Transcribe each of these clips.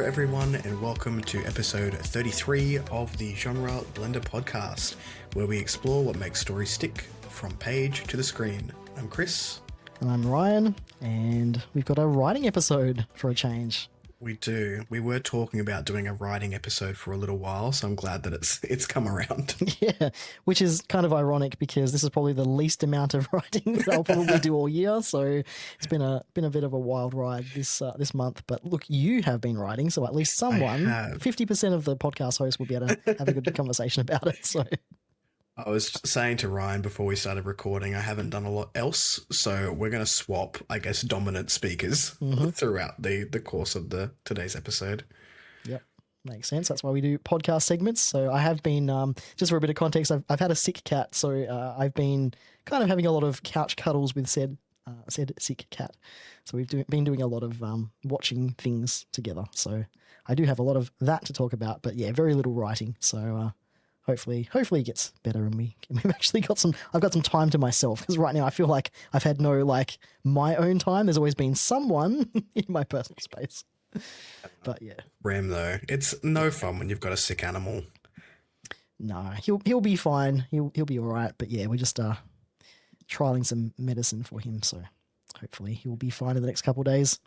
everyone, and welcome to episode 33 of the Genre Blender podcast, where we explore what makes stories stick from page to the screen. I'm Chris. And I'm Ryan, and we've got a writing episode for a change. We do. We were talking about doing a writing episode for a little while, so I'm glad that it's come around. Yeah, which is kind of ironic because this is probably the least amount of writing that I'll probably do all year. So it's been a bit of a wild ride this month. But look, you have been writing, so at least someone, 50% of the podcast hosts will be able to have a good conversation about it. So I was saying to Ryan before we started recording, I haven't done a lot else, so we're going to swap, I guess, dominant speakers throughout the course of today's episode. Yep, makes sense. That's why we do podcast segments. So I have been, just for a bit of context, I've had a sick cat, so I've been kind of having a lot of couch cuddles with said sick cat. So we've been doing a lot of watching things together. So I do have a lot of that to talk about, but yeah, very little writing. So Hopefully it gets better and we've actually I've got some time to myself, because right now I feel like I've had no my own time. There's always been someone in my personal space. But yeah. Ram though, it's no fun when you've got a sick animal. No, he'll be fine. He'll be all right. But yeah, we're just trialing some medicine for him, so hopefully he'll be fine in the next couple of days.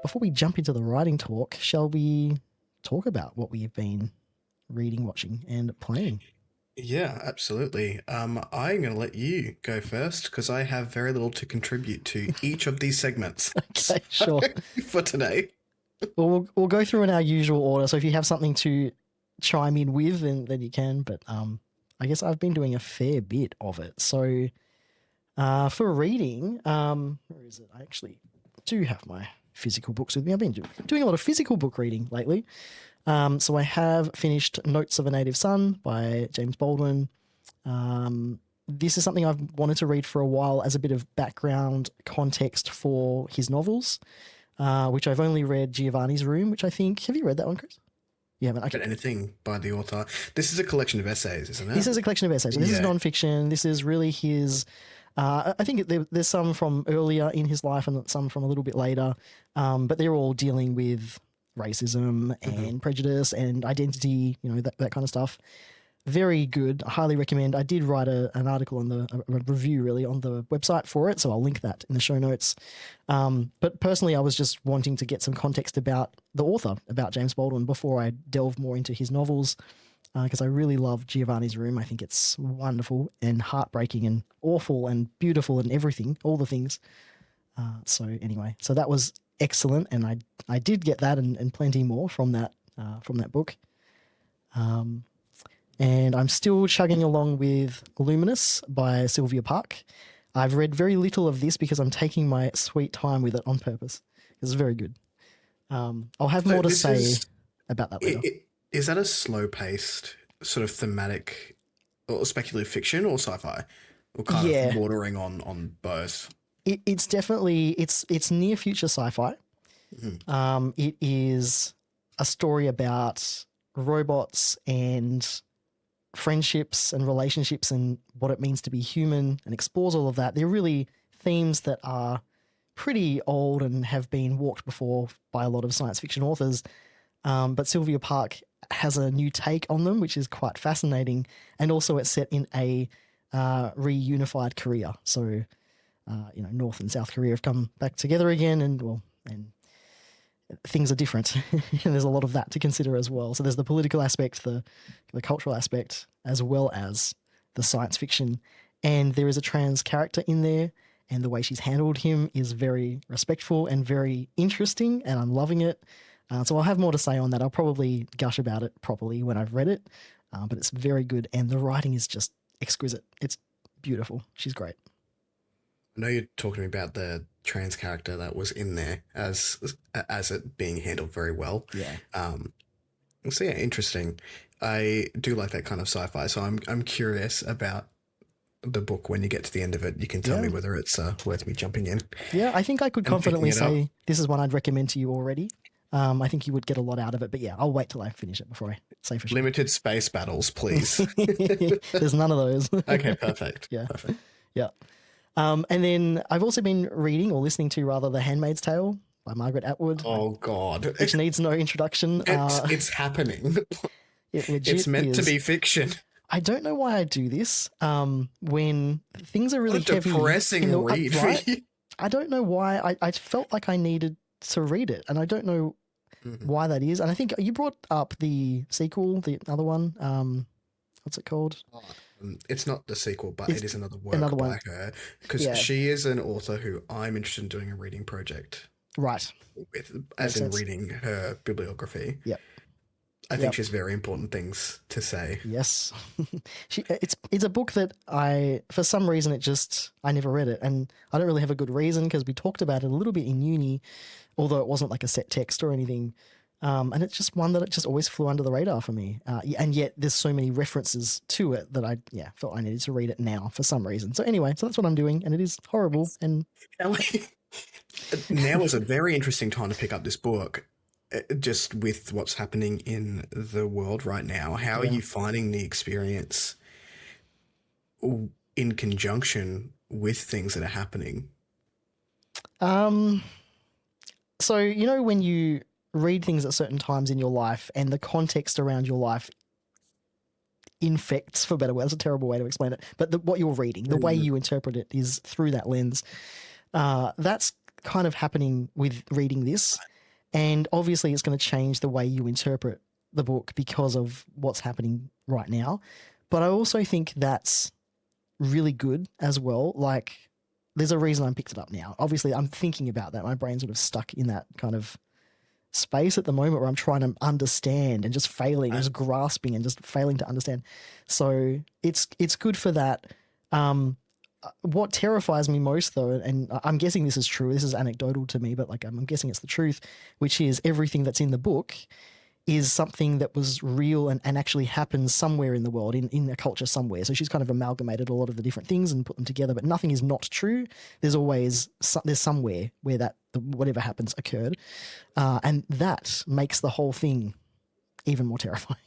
Before we jump into the writing talk, shall we talk about what we have been reading, watching, and playing? Yeah, absolutely. I'm going to let you go first because I have very little to contribute to each of these segments. Okay, sure. For today. Well, we'll go through in our usual order. So if you have something to chime in with, then you can. But I guess I've been doing a fair bit of it. So for reading, where is it? I actually do have my physical books with me. I've been doing a lot of physical book reading lately. So I have finished Notes of a Native Son by James Baldwin. This is something I've wanted to read for a while as a bit of background context for his novels, which I've only read Giovanni's Room, which I think... Have you read that one, Chris? You haven't? Okay. Anything by the author. This is a collection of essays, isn't it? This is a collection of essays. So this is nonfiction. This is really his... I think there's some from earlier in his life and some from a little bit later, but they're all dealing with racism and prejudice and identity, that kind of stuff. Very good. I highly recommend. I did write an article on a review really on the website for it, so I'll link that in the show notes. But personally, I was just wanting to get some context about the author, about James Baldwin, before I delve more into his novels, because I really love Giovanni's Room. I think it's wonderful and heartbreaking and awful and beautiful and everything, all the things. So that was excellent, and I did get that and plenty more from that book. And I'm still chugging along with Luminous by Sylvia Park. I've read very little of this because I'm taking my sweet time with it on purpose. It's very good. I'll have more to say about that later. Is that a slow-paced sort of thematic or speculative fiction or sci-fi? Or kind of bordering on both? It's definitely, it's near future sci-fi. It is a story about robots and friendships and relationships and what it means to be human, and explores all of that. They're really themes that are pretty old and have been walked before by a lot of science fiction authors. But Sylvia Park has a new take on them, which is quite fascinating. And also it's set in a reunified Korea. So North and South Korea have come back together again, and things are different. And there's a lot of that to consider as well. So there's the political aspect, the cultural aspect, as well as the science fiction. And there is a trans character in there, and the way she's handled him is very respectful and very interesting, and I'm loving it. So I'll have more to say on that. I'll probably gush about it properly when I've read it, but it's very good, and the writing is just exquisite. It's beautiful. She's great. I know you're talking about the trans character that was in there as it being handled very well. Yeah. So yeah, interesting. I do like that kind of sci-fi. So I'm curious about the book. When you get to the end of it, you can tell me whether it's worth me jumping in. Yeah, I think I could confidently say this is one I'd recommend to you already. I think you would get a lot out of it, but yeah, I'll wait till I finish it before I say for sure. Limited space battles, please. There's none of those. Okay, perfect. Yeah. Perfect. Yeah. And then I've also been reading, or listening to rather, The Handmaid's Tale by Margaret Atwood, Oh God, which needs no introduction. it's happening. It It's legit meant to is. be fiction. I don't know why I do this. When things are really What a heavy in depressing the read for right, you. I don't know why. I felt like I needed to read it, and I don't know Mhm. why that is. And I think you brought up the sequel, the other one. What's it called? It's not the sequel, but It's it is another another work one. by her because Yeah, she is an author who I'm interested in doing a reading project right. with, as Makes in sense. reading her bibliography. Yep. I think Yep. she has very important things to say. Yes. It's a book that I, for some reason, I never read it, and I don't really have a good reason because we talked about it a little bit in uni, although it wasn't like a set text or anything. And it's just one that it just always flew under the radar for me. And yet there's so many references to it that I felt I needed to read it now for some reason. So anyway, so that's what I'm doing, and it is horrible. And Ellie, now is a very interesting time to pick up this book, just with what's happening in the world right now. How are yeah, you finding the experience in conjunction with things that are happening? um, so when you read things at certain times in your life, and the context around your life infects, for better words, that's a terrible way to explain it, but what you're reading, the way Mm. you interpret it is through that lens. That's kind of happening with reading this. And obviously, it's going to change the way you interpret the book because of what's happening right now. But I also think that's really good as well. Like, there's a reason I picked it up now. Obviously, I'm thinking about that. My brain's sort of stuck in that kind of space at the moment where I'm trying to understand and just failing, and just grasping and just failing to understand. So it's good for that. What terrifies me most, though, and I'm guessing this is true, this is anecdotal to me, but like I'm guessing it's the truth, which is everything that's in the book is something that was real and actually happened somewhere in the world, in a culture somewhere. So she's kind of amalgamated a lot of the different things and put them together, but nothing is not true. There's always there's somewhere where that whatever happens occurred, and that makes the whole thing even more terrifying.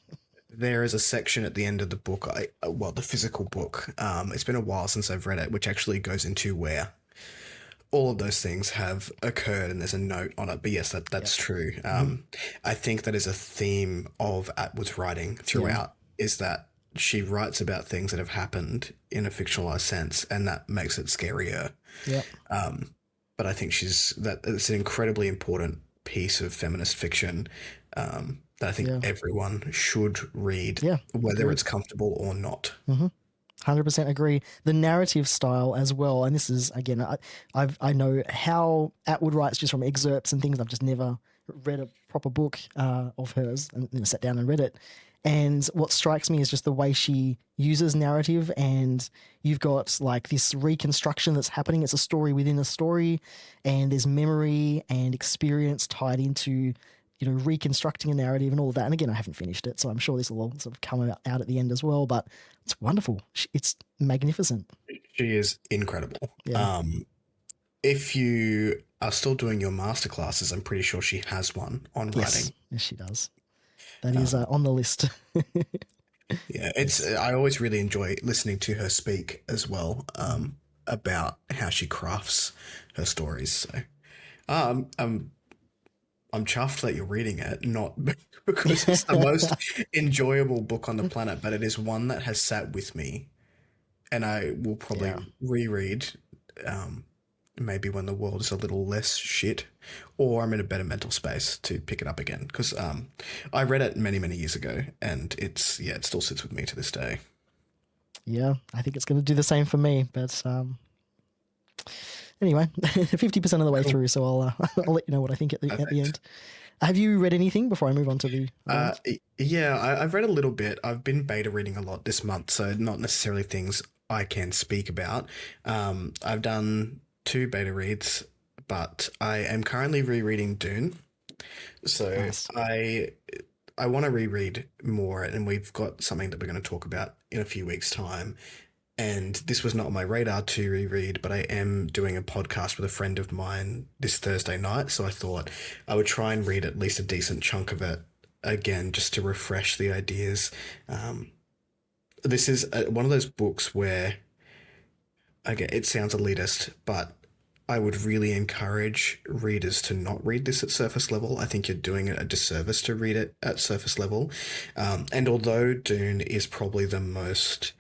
There is a section at the end of the book, well, the physical book. It's been a while since I've read it, which actually goes into where all of those things have occurred, and there's a note on it. But yes, that's Yep. true. I think that is a theme of Atwood's writing Yeah. throughout, is that she writes about things that have happened in a fictionalized sense, and that makes it scarier. Yep. But I think it's an incredibly important piece of feminist fiction that I think Yeah. everyone should read, Yeah. whether Agreed. it's comfortable or not. 100% agree. The narrative style as well, and this is again, I know how Atwood writes just from excerpts and things. I've just never read a proper book of hers and sat down and read it. And what strikes me is just the way she uses narrative, and you've got like this reconstruction that's happening. It's a story within a story, and there's memory and experience tied into reconstructing a narrative and all of that. And again, I haven't finished it, so I'm sure this will all sort of come out at the end as well. But it's wonderful. It's magnificent. She is incredible. Yeah. If you are still doing your masterclasses, I'm pretty sure she has one on Yes. writing. Yes, she does. That is Um, on the list. yeah, it's. Yes. I always really enjoy listening to her speak as well, about how she crafts her stories. So, um, I'm I'm chuffed that you're reading it, not because it's the most enjoyable book on the planet, but it is one that has sat with me, and I will probably Yeah. reread, um, maybe when the world is a little less shit, or I'm in a better mental space to pick it up again. Because I read it many, many years ago, and it still sits with me to this day. Yeah. I think it's going to do the same for me. But anyway, 50% of the way Cool. through, so I'll let you know what I think at the Perfect. end. Have you read anything before I move on to the other ones? Yeah, I've read a little bit. I've been beta reading a lot this month, so not necessarily things I can speak about. I've done two beta reads, but I am currently rereading Dune. So Nice. I want to reread more, and we've got something that we're going to talk about in a few weeks' time. And this was not on my radar to reread, but I am doing a podcast with a friend of mine this Thursday night. So I thought I would try and read at least a decent chunk of it again, just to refresh the ideas. Um, this is one of those books where, again, it sounds elitist, but I would really encourage readers to not read this at surface level. I think you're doing it a disservice to read it at surface level. And although Dune is probably the most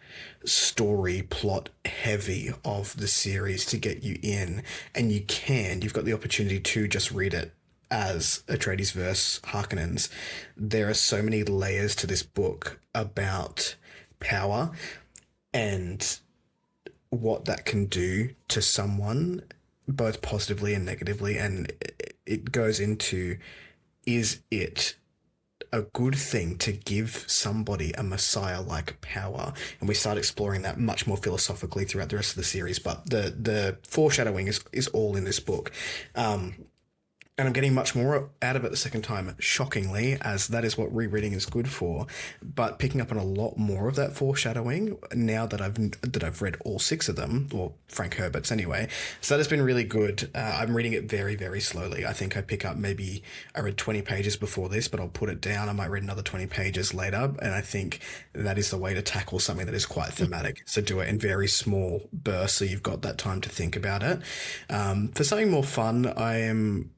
story plot heavy of the series to get you in, and you've got the opportunity to just read it as Atreides versus Harkonnens. There are so many layers to this book about power and what that can do to someone, both positively and negatively. And it goes into, is it a good thing to give somebody a messiah like power? And we start exploring that much more philosophically throughout the rest of the series. But the foreshadowing is all in this book. And I'm getting much more out of it the second time, shockingly, as that is what rereading is good for. But picking up on a lot more of that foreshadowing now that I've read all six of them, or Frank Herbert's anyway. So that has been really good. I'm reading it very, very slowly. I think I read 20 pages before this, but I'll put it down. I might read another 20 pages later. And I think that is the way to tackle something that is quite thematic. So do it in very small bursts so you've got that time to think about it. For something more fun, I am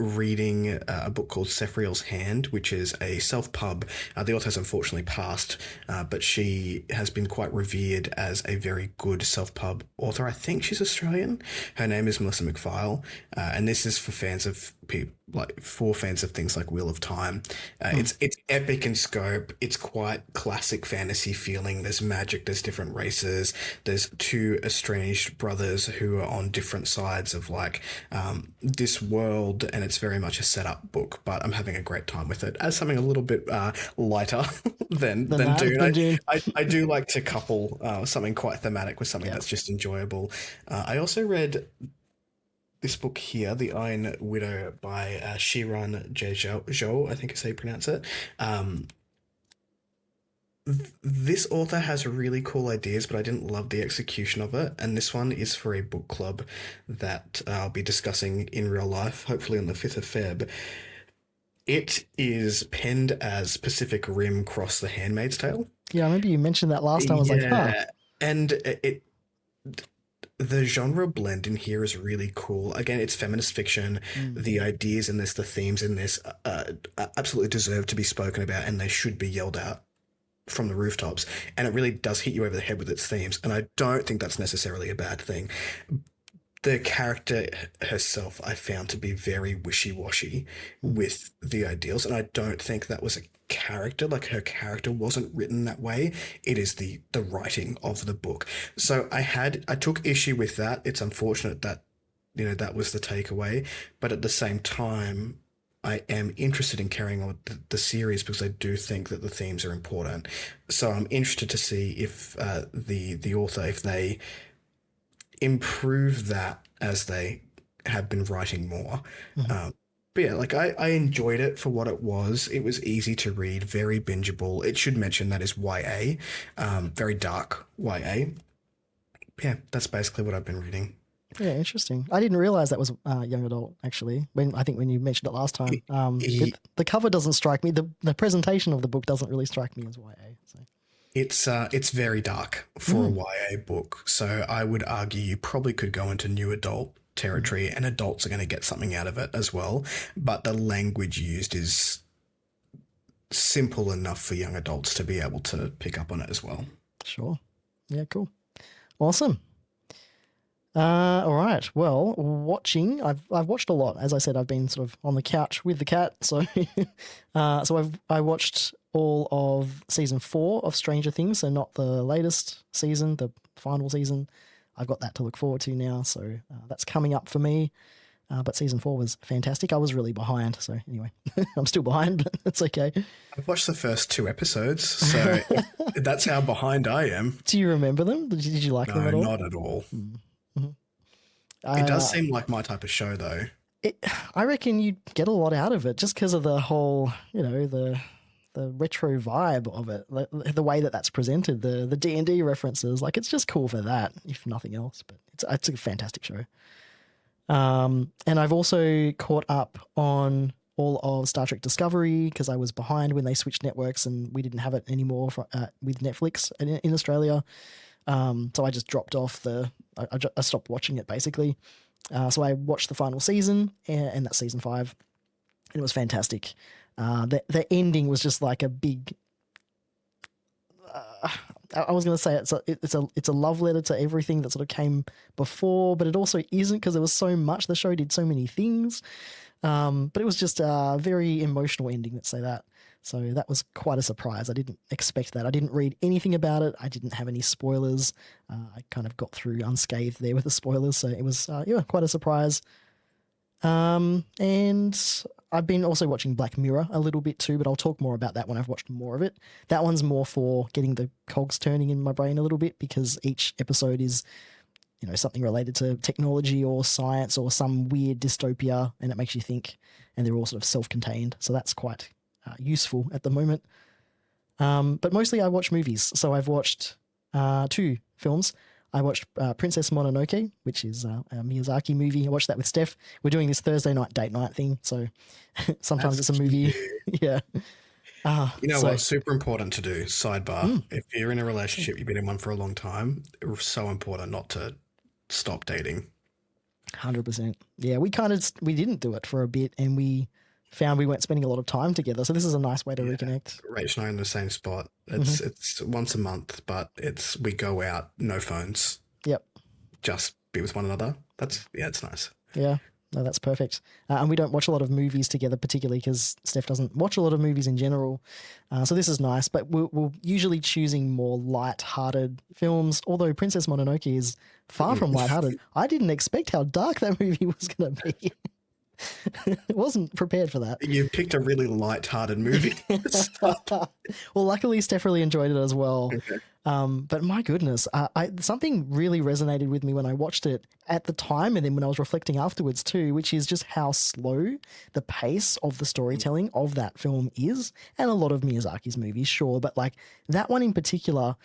reading a book called Sefriel's Hand, which is a self-pub. The author has unfortunately passed, but she has been quite revered as a very good self-pub author. I think she's Australian. Her name is Melissa McPhail, and this is for fans of things like Wheel of Time. It's epic in scope. It's quite classic fantasy feeling. There's magic. There's different races. There's two estranged brothers who are on different sides of this world, and it's very much a setup book. But I'm having a great time with it as something a little bit lighter than Dune. I do like to couple something quite thematic with something that's just enjoyable. I also read this book here, The Iron Widow by Shiran Zhou, I think is how you pronounce it. This author has really cool ideas, but I didn't love the execution of it. And this one is for a book club that I'll be discussing in real life, hopefully on the 5th of Feb. It is penned as Pacific Rim cross The Handmaid's Tale. Yeah, I remember you mentioned that last time. I was like, huh. And the genre blend in here is really cool. Again, it's feminist fiction. The ideas in this, the themes in this, absolutely deserve to be spoken about, and they should be yelled out from the rooftops. And it really does hit you over the head with its themes. And I don't think that's necessarily a bad thing. The character herself, I found to be very wishy-washy with the ideals, and I don't think that was a character. Like, her character wasn't written that way. It is the writing of the book. So I took issue with that. It's unfortunate that that was the takeaway, but at the same time, I am interested in carrying on with the series because I do think that the themes are important. So I'm interested to see if the author, if they improve that as they have been writing more. But yeah, I enjoyed it for what it was. It was easy to read, very bingeable. It should mention that is YA, very dark YA. Yeah, that's basically what I've been reading. Yeah, interesting. I didn't realize that was young adult, actually. I think when you mentioned it last time. The cover doesn't strike me. The presentation of the book doesn't really strike me as YA. So. It's very dark for a YA book. So I would argue you probably could go into new adult territory, and adults are going to get something out of it as well. But the language used is simple enough for young adults to be able to pick up on it as well. Sure. Yeah, cool. Awesome. All right. Well, I've watched a lot. As I said, I've been sort of on the couch with the cat. So, I watched all of season 4 of Stranger Things. So not the latest season, the final season. I've got that to look forward to now. So that's coming up for me. But season 4 was fantastic. I was really behind. So anyway, I'm still behind, but it's okay. I've watched the first 2 episodes, so that's how behind I am. Do you remember them? Did you like them at all? No, not at all. It does seem like my type of show, though. I reckon you'd get a lot out of it just because of the whole, the retro vibe of it, the way that's presented, the D&D references. Like, it's just cool for that, if nothing else. But it's a fantastic show. And I've also caught up on all of Star Trek Discovery because I was behind when they switched networks and we didn't have it anymore with Netflix in Australia. So I just dropped off I stopped watching it basically. So I watched the final season, and that's season 5, and it was fantastic. The ending was just like a big. I was going to say it's a love letter to everything that sort of came before, but it also isn't, because there was so much. The show did so many things, but it was just a very emotional ending. Let's say that. So that was quite a surprise. I didn't expect that. I didn't read anything about it. I didn't have any spoilers. I kind of got through unscathed there with the spoilers. So it was quite a surprise. And I've been also watching Black Mirror a little bit too, but I'll talk more about that when I've watched more of it. That one's more for getting the cogs turning in my brain a little bit, because each episode is, something related to technology or science or some weird dystopia, and it makes you think, and they're all sort of self-contained. So that's quite useful at the moment. But mostly I watch movies. So I've watched 2 films. I watched Princess Mononoke, which is a Miyazaki movie. I watched that with Steph. We're doing this Thursday night date night thing, so sometimes That's it's a movie. Yeah. What's super important to do, sidebar, if you're in a relationship, you've been in one for a long time, it's so important not to stop dating. 100%. Yeah, we didn't do it for a bit, and we found we weren't spending a lot of time together. So this is a nice way to reconnect. Rach and I are in the same spot. It's once a month, but we go out, no phones. Yep. Just be with one another. It's nice. Yeah. No, that's perfect. And we don't watch a lot of movies together, particularly because Steph doesn't watch a lot of movies in general. So this is nice, but we're usually choosing more light-hearted films, although Princess Mononoke is far from light-hearted. I didn't expect how dark that movie was going to be. Wasn't prepared for that. You picked a really light-hearted movie. Well, luckily Steph really enjoyed it as well. Okay. But my goodness, something really resonated with me when I watched it at the time, and then when I was reflecting afterwards too, which is just how slow the pace of the storytelling of that film is, and a lot of Miyazaki's movies, sure, but like that one in particular.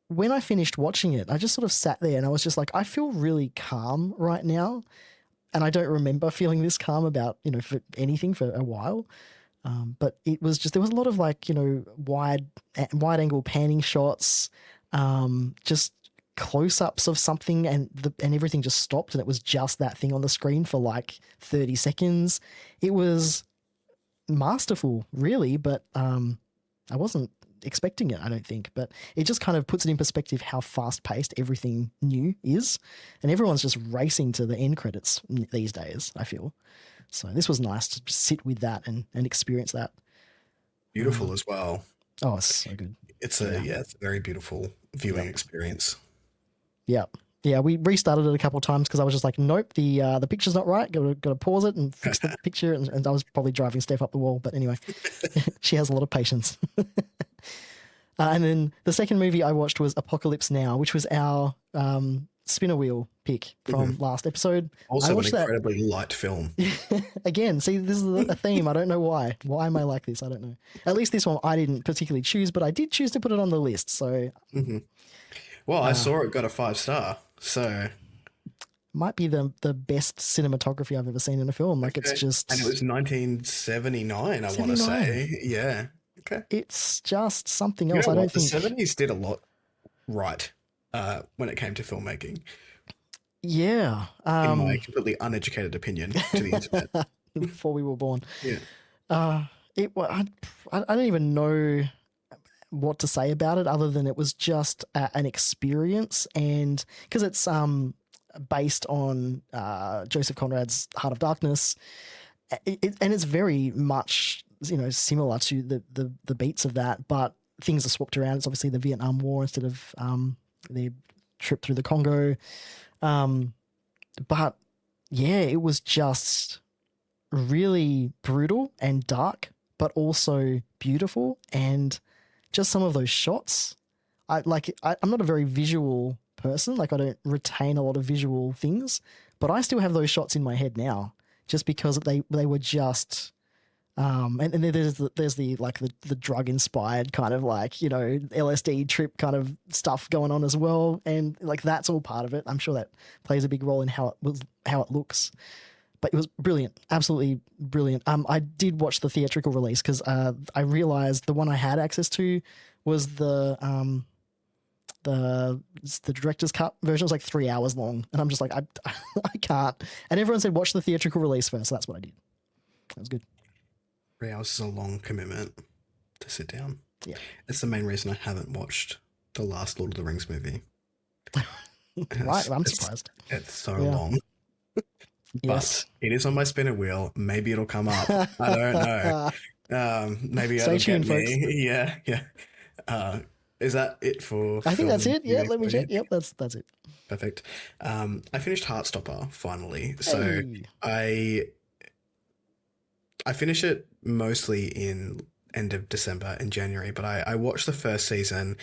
When I finished watching it, I just sort of sat there and I was just like, I feel really calm right now. And I don't remember feeling this calm about, for anything for a while. But it was just, there was a lot of like, wide angle panning shots, just close-ups of something, and everything just stopped, and it was just that thing on the screen for like 30 seconds. It was masterful, really, but I wasn't expecting it, I don't think, but it just kind of puts it in perspective how fast-paced everything new is, and everyone's just racing to the end credits these days, I feel. So this was nice to sit with that and experience that. Beautiful as well. Oh, it's so good. It's a very beautiful viewing experience. Yeah. Yeah, we restarted it a couple of times because I was just like, nope, the picture's not right. Got to pause it and fix the picture. And I was probably driving Steph up the wall. But anyway, she has a lot of patience. And then the second movie I watched was Apocalypse Now, which was our spinner wheel pick from last episode. Also an incredibly light film. Again, see, this is a theme. I don't know why. Why am I like this? I don't know. At least this one I didn't particularly choose, but I did choose to put it on the list. So, well, I saw it got a 5-star. So might be the best cinematography I've ever seen in a film. Like it's just, and it was 1979. I want to say, yeah. Okay, it's just something else. I don't think the 70s did a lot right when it came to filmmaking. Yeah, in my completely uneducated opinion to the internet, before we were born. Yeah. I don't even know what to say about it other than it was just an experience, and because it's based on Joseph Conrad's Heart of Darkness, and it's very much similar to the beats of that, but things are swapped around. It's obviously the Vietnam War instead of their trip through the Congo, but yeah, it was just really brutal and dark, but also beautiful. And just some of those shots, I'm not a very visual person. Like I don't retain a lot of visual things, but I still have those shots in my head now just because they were just, and there's the drug inspired kind of LSD trip kind of stuff going on as well. And like, that's all part of it. I'm sure that plays a big role in how it looks. But it was brilliant, absolutely brilliant. I did watch the theatrical release because I realized the one I had access to was the the director's cut version was like 3 hours long, and I'm just like, I can't. And everyone said watch the theatrical release first, so that's what I did. That was good. 3 hours is a long commitment to sit down. Yeah. It's the main reason I haven't watched the last Lord of the Rings movie. Right, I'm surprised. It's so long. Yes. But it is on my spinner wheel. Maybe it'll come up. I don't know. Maybe Stay tuned, get folks. me. Yeah, yeah. Is that it for? I think that's it. Yeah, let me check. check. Yep, that's it. Perfect. I finished Heartstopper finally. So Hey. I finish it mostly in end of December and January, but I watched the first season.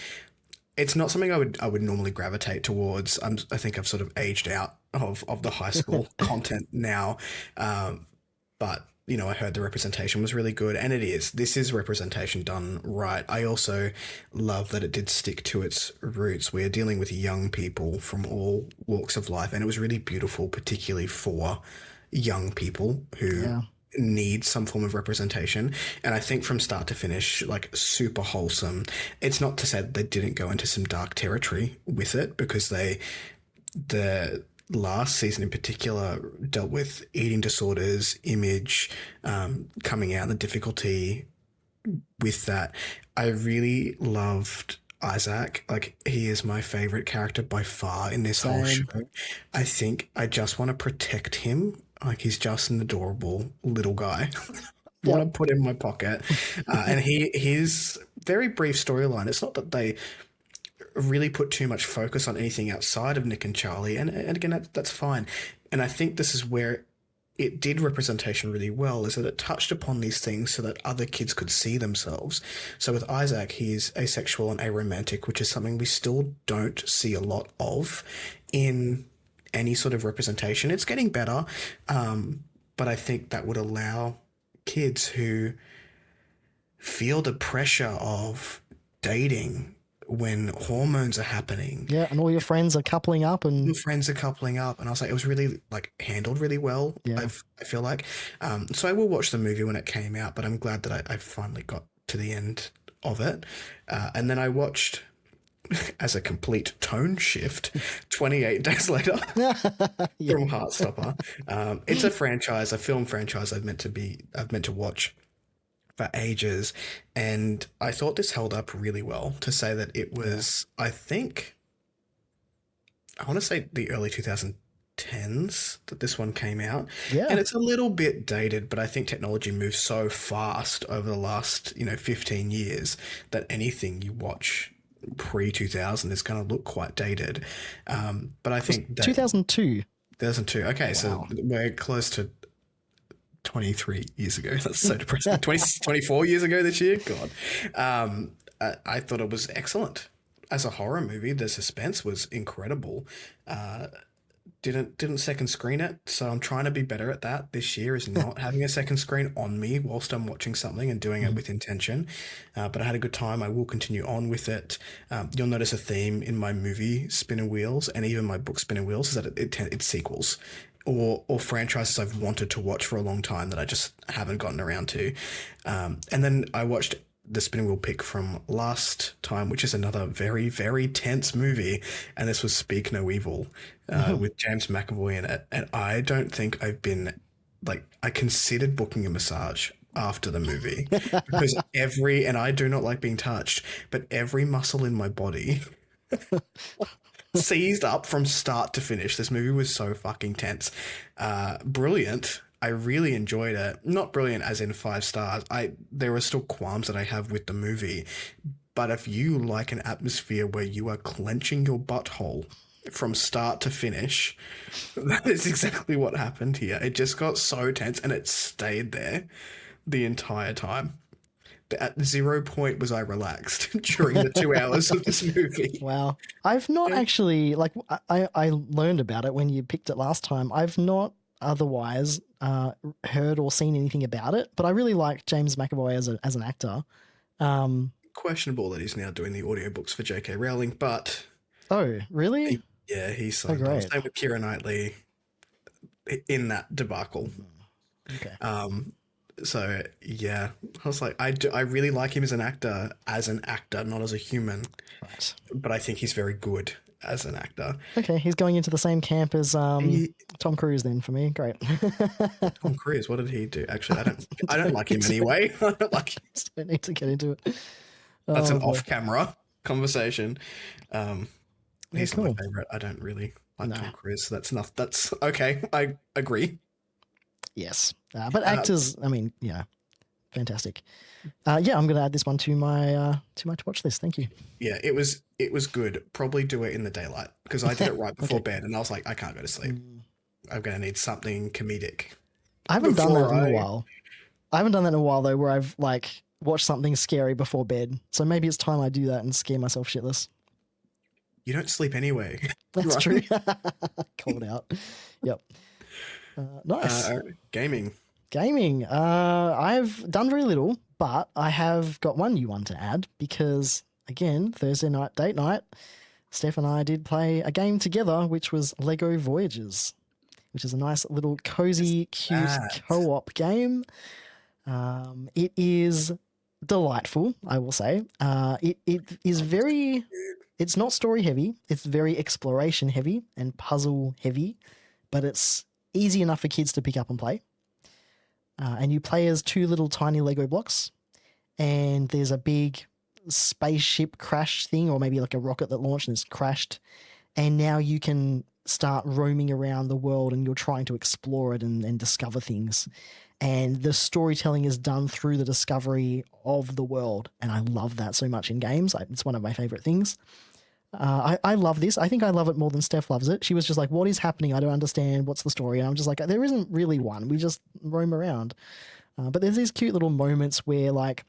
It's not something I would normally gravitate towards. I think I've sort of aged out of the high school content now. But you know, I heard the representation was really good, and it is. This is representation done right. I also love that it did stick to its roots. We're dealing with young people from all walks of life, and it was really beautiful, particularly for young people who need some form of representation. And I think from start to finish, like super wholesome. It's not to say that they didn't go into some dark territory with it, because the last season in particular dealt with eating disorders, image, coming out, and the difficulty with that. I really loved Isaac. Like, he is my favorite character by far in this whole show. I think I just want to protect him. Like, he's just an adorable little guy. Want to put in my pocket. And his very brief storyline, it's not that they really put too much focus on anything outside of Nick and Charlie. And again, that's fine. And I think this is where it did representation really well, is that it touched upon these things so that other kids could see themselves. So with Isaac, he's asexual and aromantic, which is something we still don't see a lot of in any sort of representation. It's getting better, but I think that would allow kids who feel the pressure of dating when hormones are happening. Yeah, and all your friends are coupling up, and your friends are coupling up, and I was like, it was really like handled really well. Yeah. I feel like, so I will watch the movie when it came out, but I'm glad that I finally got to the end of it, and then I watched, as a complete tone shift, 28 Days Later from Heartstopper. It's a franchise, a film franchise I've meant to watch for ages, and I thought this held up really well. To say that it was, I think, I want to say the early 2010s that this one came out. Yeah. And it's a little bit dated, but I think technology moves so fast over the last, 15 years that anything you watch pre-2000 is going to look quite dated. But I think that 2002. 2002. Okay, wow. So we're close to 23 years ago. That's so depressing. 24 years ago this year. God. I thought it was excellent. As a horror movie, the suspense was incredible. Didn't second screen it, so I'm trying to be better at that this year, is not having a second screen on me whilst I'm watching something and doing it with intention. But I had a good time. I will continue on with it. You'll notice a theme in my movie spinner wheels and even my book spinner wheels is that it's sequels or franchises I've wanted to watch for a long time that I just haven't gotten around to. And then I watched the spinning wheel pick from last time, which is another very, very tense movie. And this was Speak No Evil with James McAvoy in it. And I don't think I've been, like, I considered booking a massage after the movie because and I do not like being touched, but every muscle in my body seized up from start to finish. This movie was so fucking tense. Brilliant. I really enjoyed it. Not brilliant as in 5 stars. There are still qualms that I have with the movie. But if you like an atmosphere where you are clenching your butthole from start to finish, that is exactly what happened here. It just got so tense and it stayed there the entire time. At 0 point was I relaxed during the 2 hours of this movie. Wow. I've not actually, like, I learned about it when you picked it last time. I've not otherwise heard or seen anything about it, but I really like James McAvoy as an actor. Questionable that he's now doing the audiobooks for J.K. Rowling, but... Oh, really? He's signed on. Same with Keira Knightley in that debacle. Okay. So yeah, I was like, I really like him as an actor, not as a human, Right. but I think he's very good as an actor. Okay, he's going into the same camp as He, Tom Cruise then for me. Great. Tom Cruise, what did he do? Actually, I don't Don't like need him to, anyway. I don't like him. don't need to get into it. That's Oh an boy. off-camera conversation. Um, Yeah, he's not my cool. favorite. I don't really like No. Tom Cruise, so that's enough. That's okay. I agree. Yes. But Uh, actors, I mean, fantastic. Yeah, I'm going to add this one to my to watch list. Thank you. yeah, it was good. Probably do it in the daylight because I did it right before Okay. bed, and I was like, I can't go to sleep. Mm. I'm gonna need something comedic I haven't done that before in a I. while. I haven't done that in a while though, where I've like watched something scary before bed. So maybe it's time I do that and scare myself shitless. You don't sleep anyway, That's right? true. Call it out. Yep. Nice. Uh, gaming. Gaming. I've done very little, but I have got one new one to add because, again, Thursday night, date night, Steph and I did play a game together, which was Lego Voyages, which is a nice little cozy, cute That. co op game. It is delightful, I will say. It is very, it's not story heavy, it's very exploration heavy and puzzle heavy, but it's easy enough for kids to pick up and play. And you play as two little tiny Lego blocks, and there's a big spaceship crash thing, or maybe like a rocket that launched and it's crashed. And now you can start roaming around the world and you're trying to explore it and discover things. And the storytelling is done through the discovery of the world. And I love that so much in games. It's one of my favorite things. I love this. I think I love it more than Steph loves it. She was just like, what is happening? I don't understand. What's the story? And I'm just like, there isn't really one. We just roam around. But there's these cute little moments where like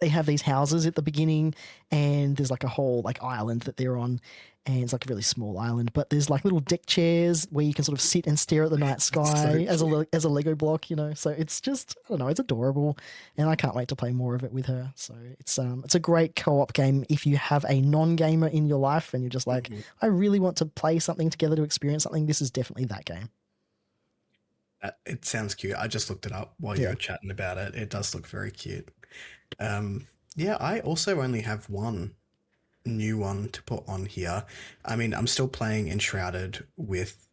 they have these houses at the beginning and there's like a whole like island that they're on, and it's like a really small island, but there's like little deck chairs where you can sort of sit and stare at the night So sky as a Lego block, so it's just, I don't know, it's adorable, and I can't wait to play more of it with her. So it's a great co-op game if you have a non-gamer in your life and you're just like, Mhm. I really want to play something together to experience something. This is definitely that game. It sounds cute. I just looked it up while you Yeah. were chatting about it. It does look very cute. Yeah, I also only have one new one to put on here. I mean, I'm still playing Enshrouded with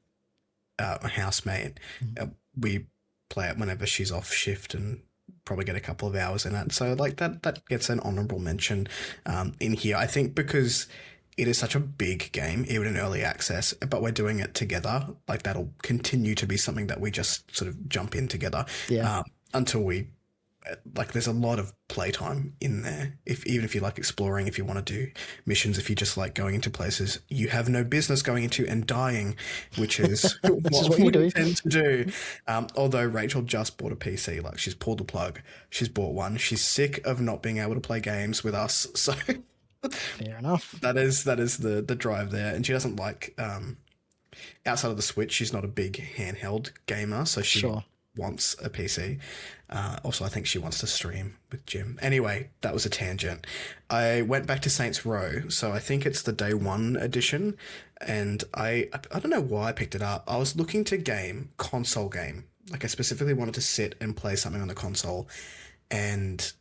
a housemate. Mhm. We play it whenever she's off shift and probably get a couple of hours in it. So like that gets an honorable mention in here. I think because it is such a big game, even in early access, but we're doing it together. Like that'll continue to be something that we just sort of jump in together Yeah. until we like there's a lot of playtime in there. If even if you like exploring, if you want to do missions, if you just like going into places you have no business going into and dying, which is Which is what what you we do. tend to do. Although Rachel just bought a PC, like she's pulled the plug, she's bought one. She's sick of not being able to play games with us, so Fair enough. that is the drive there. And she doesn't like outside of the Switch, she's not a big handheld gamer, so she Sure. wants a PC. Also, I think she wants to stream with Jim. Anyway, that was a tangent. I went back to Saints Row, so I think it's the day one edition, and I don't know why I picked it up. I was looking to console game. Like I specifically wanted to sit and play something on the console, and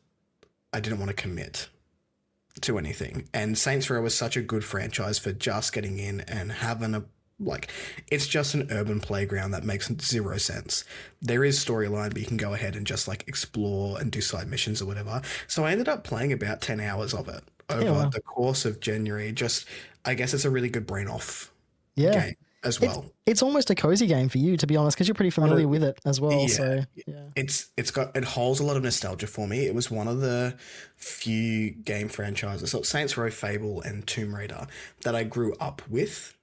I didn't want to commit to anything. And Saints Row was such a good franchise for just getting in and having a like it's just an urban playground that makes zero sense. There is storyline, but you can go ahead and just like explore and do side missions or whatever. So I ended up playing about 10 hours of it Yeah. over Well, the course of January. Just I guess it's a really good brain off yeah. game as It's well. it's almost a cozy game for you, to be honest, because you're pretty familiar with it as well. Yeah, So yeah. it holds a lot of nostalgia for me. It was one of the few game franchises, so Saints Row, Fable, and Tomb Raider that I grew up with.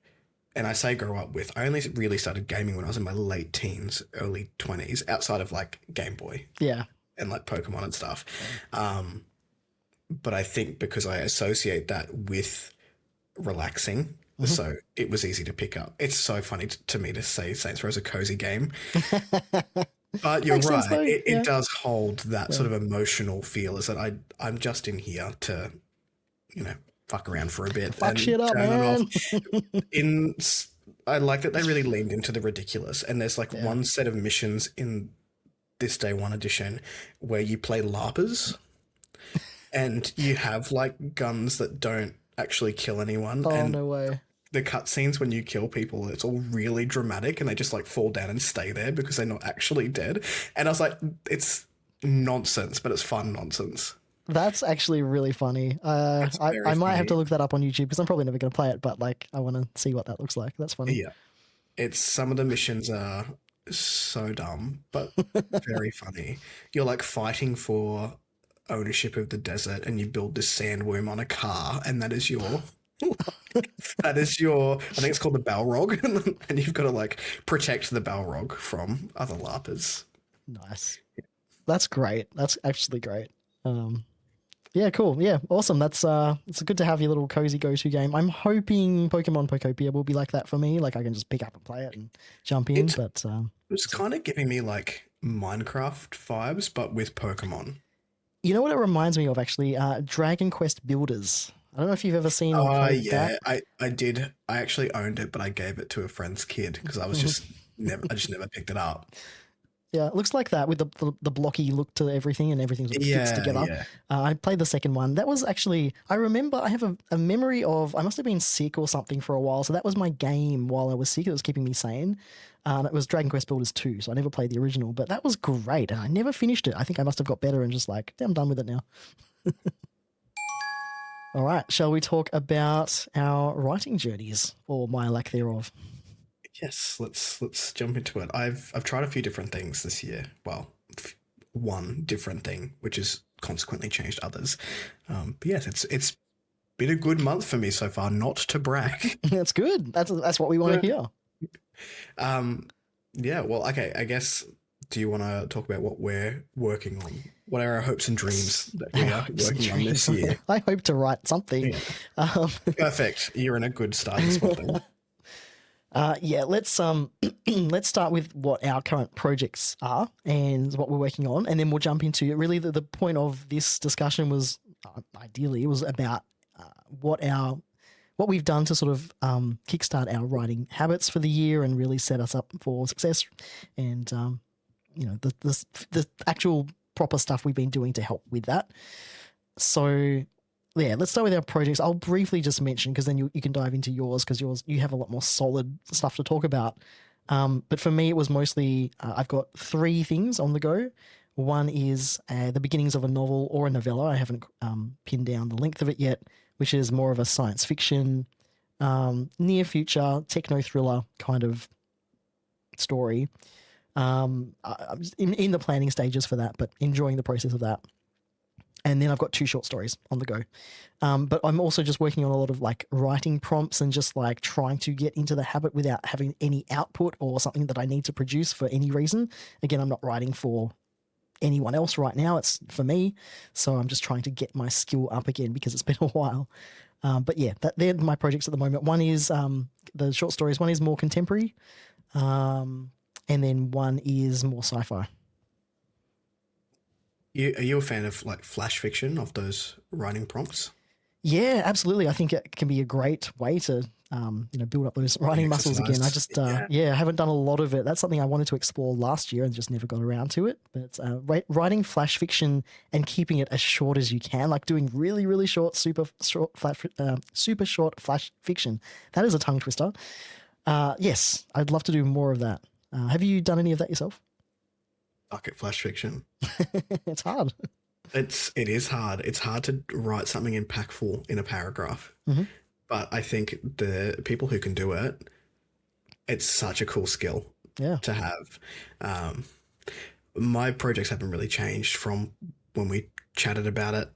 And I say grow up with. I only really started gaming when I was in my late teens, early 20s, outside of like Game Boy Yeah. and like Pokemon and stuff. But I think because I associate that with relaxing, Mhm. so it was easy to pick up. It's so funny to me to say Saints Row is a cozy game, but you're Makes sense right. though. It Yeah. does hold that Yeah. sort of emotional feel. Is that I'm just in here to you know fuck around for a bit Fuck and shit up, turn it off. man. In I like that they really leaned into the ridiculous, and there's like Yeah. one set of missions in this day one edition where you play LARPers and you have like guns that don't actually kill anyone, Oh, and no way. the cutscenes when you kill people, it's all really dramatic and they just like fall down and stay there because they're not actually dead. And I was like, it's nonsense, but it's fun nonsense. That's actually really funny. It's I very might have to funny. look that up on YouTube because I'm probably never going to play it, but like I want to see what that looks like. That's funny. Yeah. It's some of the missions are so dumb, but very funny. You're like fighting for ownership of the desert and you build this sandworm on a car and that is your I think it's called the Balrog and you've got to like protect the Balrog from other LARPers. Nice. That's great. That's actually great. Um, yeah, cool. Yeah, awesome. That's it's good to have your little cozy go-to game. I'm hoping Pokemon Pokopia will be like that for me. Like I can just pick up and play it and jump in. It But was kind of giving me like Minecraft vibes, but with Pokemon. you know what it reminds me of actually? Dragon Quest Builders. I don't know if you've ever seen or Oh played that. yeah, I did. I actually owned it, but I gave it to a friend's kid because I just never picked it up. Yeah, it looks like that with the blocky look to everything and everything sort of fits Yeah, together. yeah. I played the second one. That was actually, I remember I have a memory of, I must have been sick or something for a while. So that was my game while I was sick. It was keeping me sane. It was Dragon Quest Builders 2. So I never played the original, but that was great. And I never finished it. I think I must have got better and just like, "Yeah, I'm done with it now." All right. Shall we talk about our writing journeys or my lack thereof? Yes, let's jump into it. I've tried a few different things this year. Well, one different thing, which has consequently changed others. But yes, it's been a good month for me so far. Not to brag. That's good. That's what we want to hear. Um, yeah. Well, okay. I guess. Do you want to talk about what we're working on? What are our hopes and dreams that we are working on this year? I hope to write something. Yeah. Um, Perfect. You're in a good starting spot then. yeah, let's let's start with what our current projects are and what we're working on, and then we'll jump into really the point of this discussion was ideally it was about what we've done to sort of kickstart our writing habits for the year and really set us up for success, and the actual proper stuff we've been doing to help with that. So yeah, let's start with our projects. I'll briefly just mention because then you can dive into yours because you have a lot more solid stuff to talk about. But for me, it was mostly I've got three things on the go. One is the beginnings of a novel or a novella. I haven't pinned down the length of it yet, which is more of a science fiction, near future techno thriller kind of story. I'm in the planning stages for that, but enjoying the process of that. And then I've got two short stories on the go. But I'm also just working on a lot of like writing prompts and just like trying to get into the habit without having any output or something that I need to produce for any reason. Again, I'm not writing for anyone else right now. It's for me. So I'm just trying to get my skill up again because it's been a while. But yeah, they're my projects at the moment. One is the short stories. One is more contemporary. And then one is more sci-fi. Are you a fan of like flash fiction of those writing prompts? Yeah, absolutely. I think it can be a great way to, build up those writing muscles again. I Exercise. just, Yeah. I haven't done a lot of it. That's something I wanted to explore last year and just never got around to it. But writing flash fiction and keeping it as short as you can, like doing really, really short, super short flash fiction. That is a tongue twister. Yes, I'd love to do more of that. Have you done any of that yourself? Bucket flash fiction. It's hard. It is hard. It's hard to write something impactful in a paragraph. Mm-hmm. But I think the people who can do it, it's such a cool skill Yeah. to have. My projects haven't really changed from when we chatted about it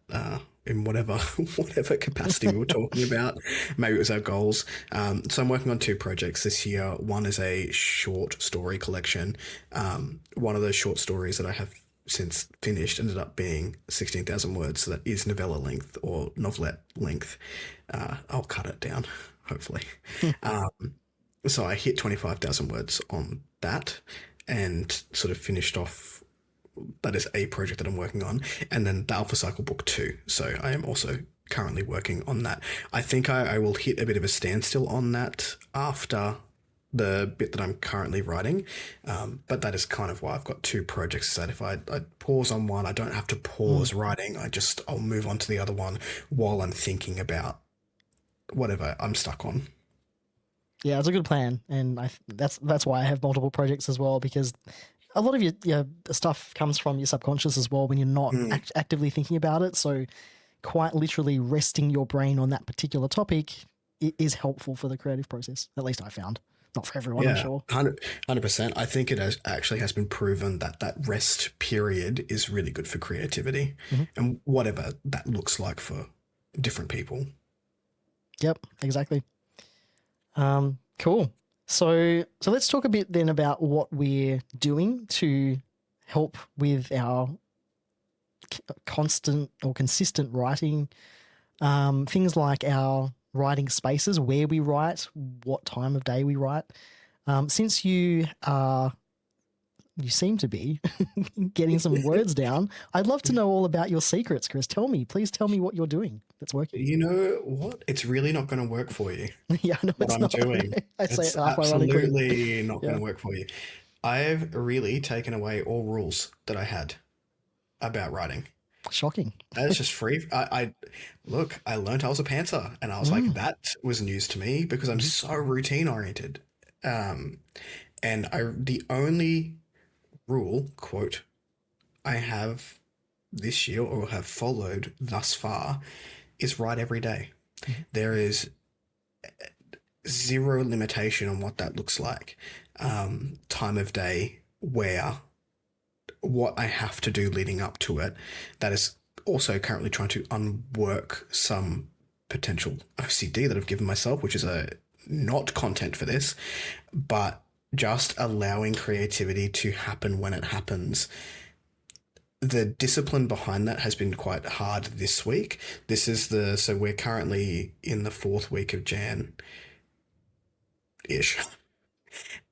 in whatever whatever capacity we were talking about. Maybe it was our goals. So I'm working on two projects this year. One is a short story collection. One of those short stories that I have since finished ended up being 16,000 words. So that is novella length or novelette length. I'll cut it down, hopefully. So I hit 25,000 words on that and sort of finished off. That is a project that I'm working on. And then the Alpha Cycle Book 2. So I am also currently working on that. I think I will hit a bit of a standstill on that after the bit that I'm currently writing. But that is kind of why I've got two projects that if I pause on one, I don't have to Mm. pause writing. I'll move on to the other one while I'm thinking about whatever I'm stuck on. Yeah, it's a good plan, and that's why I have multiple projects as well, because a lot of your stuff comes from your subconscious as well when you're not Mm, actively thinking about it. So quite literally resting your brain on that particular topic is helpful for the creative process. At least I found. Not for everyone, I'm yeah, sure. 100%. I think it actually has been proven that that rest period is really good for creativity Hmm. and whatever that looks like for different people. Yep, exactly. Cool. So let's talk a bit then about what we're doing to help with our constant or consistent writing. Things like our writing spaces, where we write, what time of day we write. Since you seem to be getting some words down, I'd love to know all about your secrets, Chris. Please tell me what you're doing that's working. You know what? It's really not going to work for you. Yeah, no, What it's I'm not. doing. I say it It's half ironically. absolutely not going Yeah, to work for you. I've really taken away all rules that I had about writing. shocking. It's just free. I look. I learned I was a pantser, and I was like, Mm, that was news to me because I'm mhm. so routine oriented. Um, and the only rule quote I have this year or have followed thus far is write every day. Mhm. There is zero limitation on what that looks like. Time of day, where, what I have to do leading up to it. That is also currently trying to unwork some potential OCD that I've given myself, which is a not content for this, but just allowing creativity to happen when it happens. The discipline behind that has been quite hard this week. So we're currently in the fourth week of Jan ish.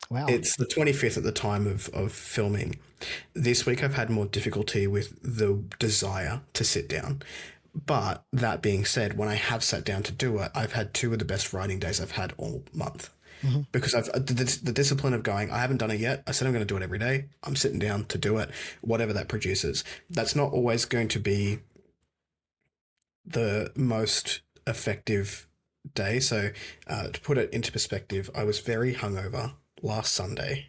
Wow. It's the 25th at the time of filming. This week I've had more difficulty with the desire to sit down. But that being said, when I have sat down to do it, I've had two of the best writing days I've had all month. Hmm. Because the discipline of going, I haven't done it yet. I said I'm going to do it every day. I'm sitting down to do it, whatever that produces. That's not always going to be the most effective day. So, to put it into perspective, I was very hungover last Sunday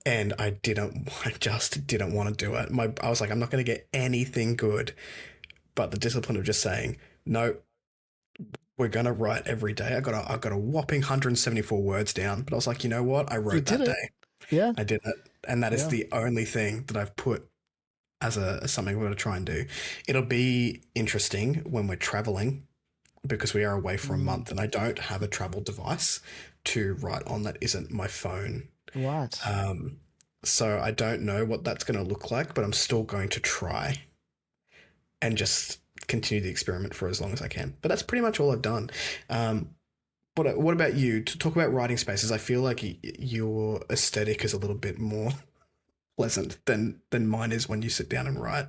and I just didn't want to do it. I was like, I'm not going to get anything good. But the discipline of just saying, no, we're going to write every day. I got a whopping 174 words down. But I was like, you know what? I You wrote did that it. day. Yeah. I did it. And that is Yeah. the only thing that I've put as something we're going to try and do. It'll be interesting when we're traveling because we are away for a Mm, month and I don't have a travel device to write on that isn't my phone. right. Um, so I don't know what that's going to look like, but I'm still going to try and just continue the experiment for as long as I can. But that's pretty much all I've done. What about you? To talk about writing spaces, I feel like your aesthetic is a little bit more pleasant than mine is when you sit down and write.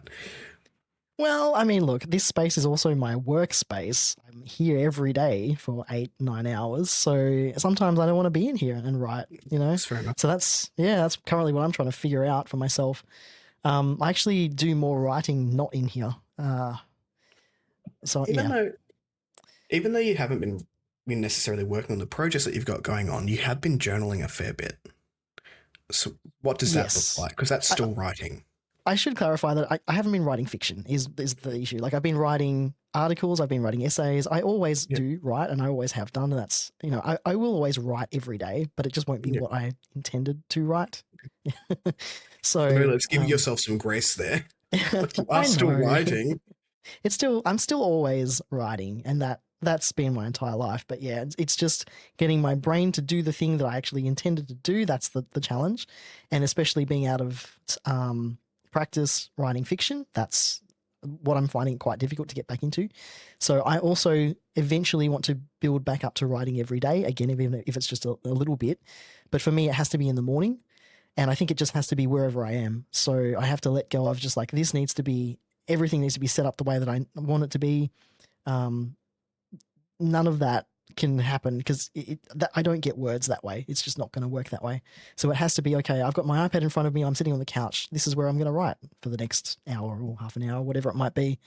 Well, I mean, look, this space is also my workspace. I'm here every day for 8, 9 hours. So sometimes I don't want to be in here and write, you know? That's fair enough. So that's currently what I'm trying to figure out for myself. I actually do more writing not in here. So Even yeah, though even though you haven't been necessarily working on the projects that you've got going on, you have been journaling a fair bit. So what does that look yes. like? Because that's I, still writing. I should clarify that I haven't been writing fiction is the issue. Like I've been writing articles, I've been writing essays. I always Yeah. do write and I always have done. And that's, I will always write every day, but it just won't be Yeah. what I intended to write. So So let's give yourself some grace there. You are I still know writing. I'm still always writing, and that's been my entire life. But yeah, it's just getting my brain to do the thing that I actually intended to do. That's the challenge, and especially being out of practice writing fiction. That's what I'm finding quite difficult to get back into. So I also eventually want to build back up to writing every day again, even if it's just a little bit. But for me, it has to be in the morning. And I think it just has to be wherever I am. So I have to let go of just like everything needs to be set up the way that I want it to be. Um, None of that can happen because I don't get words that way. It's just not going to work that way. So it has to be, okay, I've got my iPad in front of me. I'm sitting on the couch. This is where I'm going to write for the next hour or half an hour, whatever it might be.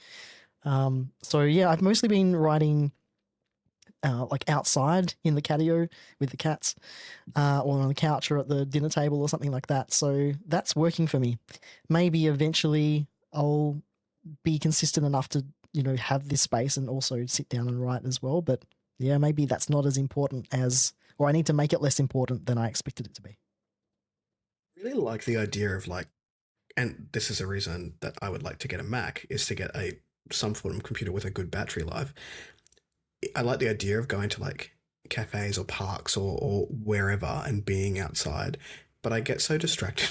So yeah, I've mostly been writing like outside in the catio with the cats, or on the couch or at the dinner table or something like that. So that's working for me. Maybe eventually I'll be consistent enough to, have this space and also sit down and write as well. But yeah, maybe that's not as important as, or I need to make it less important than I expected it to be. Really like the idea of like, and this is a reason that I would like to get a Mac, is to get a some form of computer with a good battery life. I like the idea of going to like cafes or parks or wherever and being outside, but I get so distracted.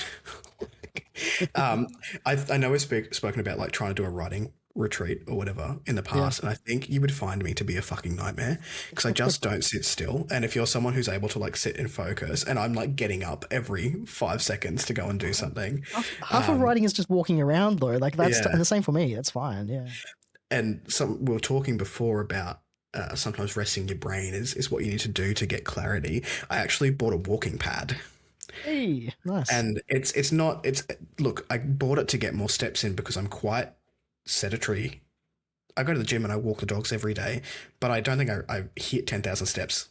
um, I know we've spoken about like trying to do a writing retreat or whatever in the Yeah. past, and I think you would find me to be a fucking nightmare because I just don't sit still. And if you're someone who's able to like sit and focus, and I'm like getting up every 5 seconds to go and do something, Half of writing is just walking around though. Like and yeah. the same for me. That's fine. Yeah. And we were talking before about sometimes resting your brain is what you need to do to get clarity. I actually bought a walking pad, Hey, nice. and it's not it's look. I bought it to get more steps in because I'm quite sedentary. I go to the gym and I walk the dogs every day, but I don't think I hit 10,000 steps